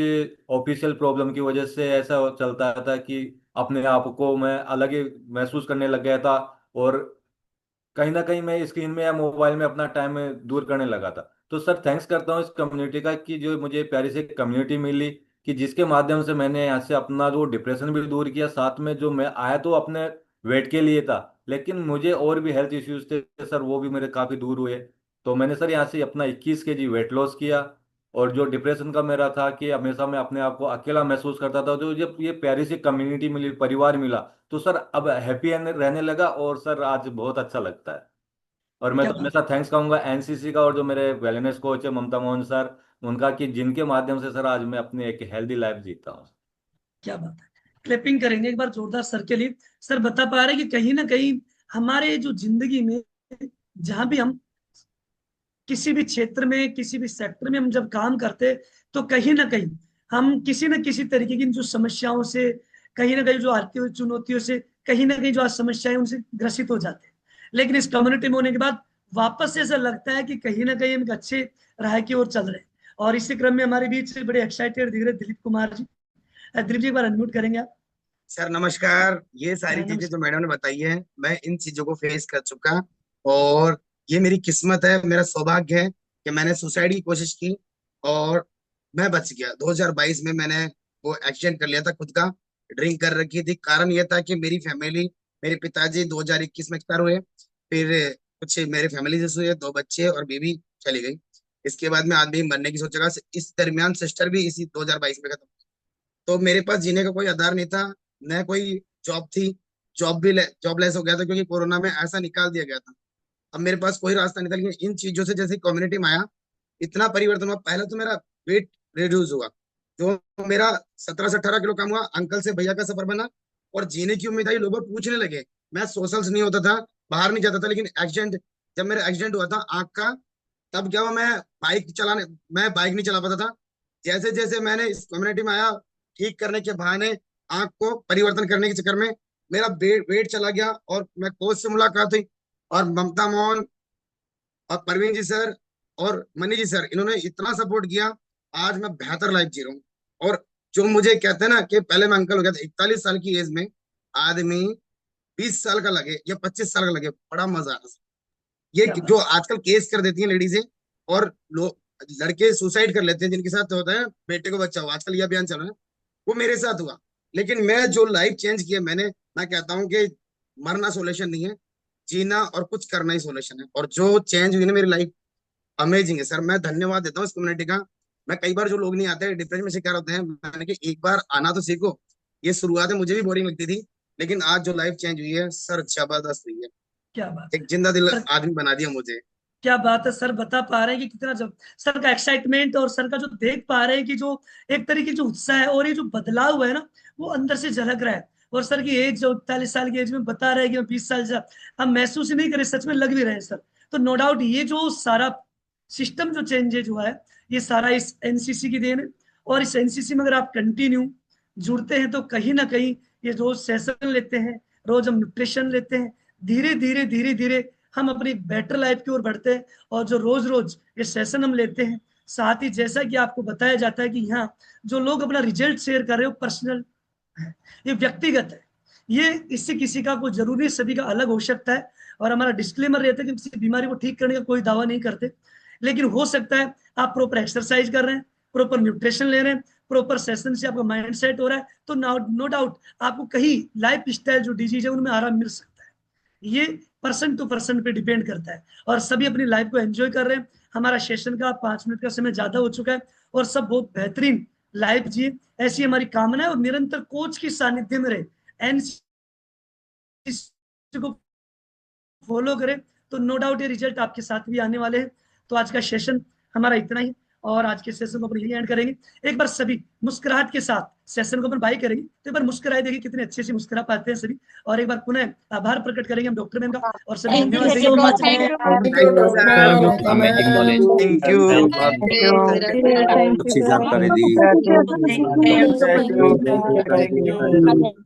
S6: ऑफिशियल प्रॉब्लम की वजह से ऐसा चलता था कि अपने आप को मैं अलग ही महसूस करने लग गया था, और कहीं ना कहीं मैं स्क्रीन में या मोबाइल में अपना टाइम दूर करने लगा था। तो सर थैंक्स करता हूँ इस कम्युनिटी का कि जो मुझे प्यारी सी कम्युनिटी मिली, कि जिसके माध्यम से मैंने यहाँ से अपना जो डिप्रेशन भी दूर किया, साथ में जो मैं आया तो अपने वेट के लिए था, लेकिन मुझे और भी हेल्थ इश्यूज थे सर, वो भी मेरे काफ़ी दूर हुए। तो मैंने सर यहाँ से अपना 21 kg वेट लॉस किया। और जो डिप्रेशन का मेरा था कि हमेशा मैं अपने आप को अकेला महसूस करता था, तो जब ये प्यारी सी कम्युनिटी मिली, परिवार मिला, तो सर अब हैप्पी रहने लगा, और सर आज बहुत अच्छा लगता है। और मैं
S1: क्या
S6: तो
S1: बात
S6: हमेशा थैंक्स कहूंगा एनसीसी का, और जो मेरे वेलनेस कोच है ममता मोहन सर, उनका, कि जिनके माध्यम से सर आज मैं अपनी एक हेल्दी लाइफ जीता हूँ।
S1: क्या बात है, क्लैपिंग करेंगे एक बार जोरदार सर के लिए। सर बता पा रहे हैं कि कहीं ना कहीं हमारे जो जिंदगी में जहां भी हम किसी भी क्षेत्र में किसी भी सेक्टर में हम जब काम करते हैं, तो कहीं ना कहीं हम किसी न किसी तरीके की जो समस्याओं से, कहीं ना कहीं जो आती हुई चुनौतियों से, कहीं ना कहीं जो आज समस्याएं उनसे ग्रसित हो जाते हैं। लेकिन इस कम्युनिटी में होने के बाद वापस से ऐसा लगता है कि कहीं ना कहीं हम एक अच्छे राह की ओर चल रहे हैं। और इसी क्रम में हमारे बीच से बड़े एक्साइटेड दिख रहे दिलीप कुमार जी। दिलीप जी एक बार अनम्यूट करेंगे आप?
S3: सर नमस्कार। ये सारी चीजें जो
S1: नमस्कार।
S3: मैडम ने बताई है, मैं इन चीजों को फेस कर चुका, और ये मेरी किस्मत है, मेरा सौभाग्य है कि मैंने सुसाइड की कोशिश की और मैं बच गया। 2022 में मैंने वो एक्सीडेंट कर लिया था खुद का। ड्रिंक कर रखी थी। कारण ये था कि मेरी फैमिली, मेरे पिताजी 2021 में एक्सपायर हुए। फिर कुछ मेरे फैमिली से हुए, 2 बच्चे और बीवी चली गई। इसके बाद में आदमी मरने की सोचेगा। इस दरमियान सिस्टर भी इसी 2022 में खत्म। तो मेरे पास जीने का कोई आधार नहीं था, न कोई जॉब थी। जॉबलेस हो गया था, क्योंकि कोरोना में ऐसा निकाल दिया गया था। अब मेरे पास कोई रास्ता नहीं था। लेकिन इन चीजों से जैसे कम्युनिटी में आया, इतना परिवर्तन हुआ। पहले तो मेरा वेट रिड्यूस हुआ, जो मेरा 17 से 18 किलो कम हुआ। अंकल से भैया का सफर बना, और जीने की उम्मीद आई। लोग पूछने लगे। मैं सोशल्स नहीं होता था, बाहर नहीं जाता था। लेकिन एक्सीडेंट, जब मेरा एक्सीडेंट हुआ था आंख का, तब क्या हुआ, मैं बाइक नहीं चला पाता था। जैसे जैसे मैंने इस कम्युनिटी में आया, ठीक करने के बहाने, आंख को परिवर्तन करने के चक्कर में मेरा वेट चला गया। और मैं कोच से मुलाकात हुई, और ममता मोहन और परवीन जी सर और मनी जी सर, इन्होंने इतना सपोर्ट किया। आज मैं बेहतर लाइफ जी रहा हूँ। और जो मुझे कहते हैं ना कि पहले मैं अंकल हो गया था 41 साल की एज में, आदमी 20 साल का लगे या 25 साल का लगे, बड़ा मजा आ रहा है। ये
S1: क्या
S3: जो
S1: बात है।
S3: आजकल केस कर देती हैं लेडीजें, और लोग, लड़के सुसाइड कर लेते हैं जिनके साथ होता है बेटे को बच्चा हुआ, आजकल ये अभियान चल रहा है, वो मेरे साथ हुआ। लेकिन मैं जो लाइफ चेंज किया मैंने, मैं कहता हूँ कि मरना सोल्यूशन नहीं है, जीना और कुछ करना ही सोल्यूशन है। और जो चेंज हुई ना मेरी लाइफ, अमेजिंग है सर। मैं धन्यवाद देता हूँ इस कम्युनिटी का। मैं कई बार, जो लोग नहीं आते डिप्रेशन में शिकार होते हैं, मैंने कि एक बार आना तो सीखो। ये शुरुआत में मुझे भी बोरिंग लगती थी, लेकिन आज जो लाइफ चेंज हुई है सर, जबरदस्त हुई है।
S1: क्या बात है
S3: एक जिंदा दिल
S1: सर।
S3: आदमी बना दिया मुझे।
S1: क्या बात है सर, बता पा रहे हैं कि कितना जब सर का एक्साइटमेंट, और सर का जो देख पा रहे हैं कि जो एक तरीके जो उत्साह है और ये जो बदलाव है ना, वो अंदर से झलक रहा है। और सर की एज जो 41 साल की एज में बता रहे हैं कि मैं 20 साल से, हम महसूस ही नहीं करे, सच में लग भी रहे हैं सर। तो नो डाउट ये जो सारा सिस्टम जो चेंजेज हुआ है, ये सारा इस एनसीसी की देन है। और इस एनसीसी में अगर आप कंटिन्यू जुड़ते हैं, तो कहीं ना कहीं ये रोज सेशन लेते हैं, रोज हम न्यूट्रिशन लेते हैं, धीरे धीरे धीरे धीरे हम अपनी बेटर लाइफ की ओर बढ़ते हैं। और जो रोज रोज ये सेशन हम लेते हैं, साथ ही जैसा कि आपको बताया जाता है कि यहाँ जो लोग अपना रिजल्ट शेयर कर रहे हो पर्सनल है, ये व्यक्तिगत है। ये इससे किसी का कोई जरूरी नहीं, सभी का अलग हो सकता है। और हमारा डिस्क्लेमर रहता है कि किसी बीमारी को ठीक करने का कोई दावा नहीं करते, लेकिन हो सकता है आप प्रॉपर एक्सरसाइज कर रहे हैं, प्रॉपर न्यूट्रिशन ले रहे हैं, प्रॉपर सेशन से आपका माइंड सेट हो रहा है, तो नो डाउट आपको कहीं लाइफ स्टाइल जो डिजीज है उनमें आराम मिल सकता है। ये पर्सन टू पर्सन पे डिपेंड करता है, और सभी अपनी लाइफ को एंजॉय कर रहे हैं। हमारा सेशन का 5 मिनट का समय ज्यादा हो चुका है, और सब बहुत बेहतरीन लाइफ जिए, ऐसी हमारी कामना है। और निरंतर कोच की सानिध्य में रहे, एनसीसी को फॉलो करें, तो नो डाउट ये रिजल्ट आपके साथ भी आने वाले हैं। तो आज का सेशन हमारा इतना ही, और आज के सेशन को अपन यही एंड करेंगे। एक बार सभी मुस्कुराहट के साथ सेशन को अपन बाय करेंगे, तो एक बार मुस्कुराए देखिए कितने अच्छे से मुस्कुरा पाते हैं सभी। और एक बार पुनः आभार प्रकट करेंगे हम डॉक्टर मैम का, और सभी
S2: थैंक यू
S1: धन्यवाद
S2: सो मच।
S3: Thank you.
S4: अच्छी जानकारी दी।
S2: Thank you.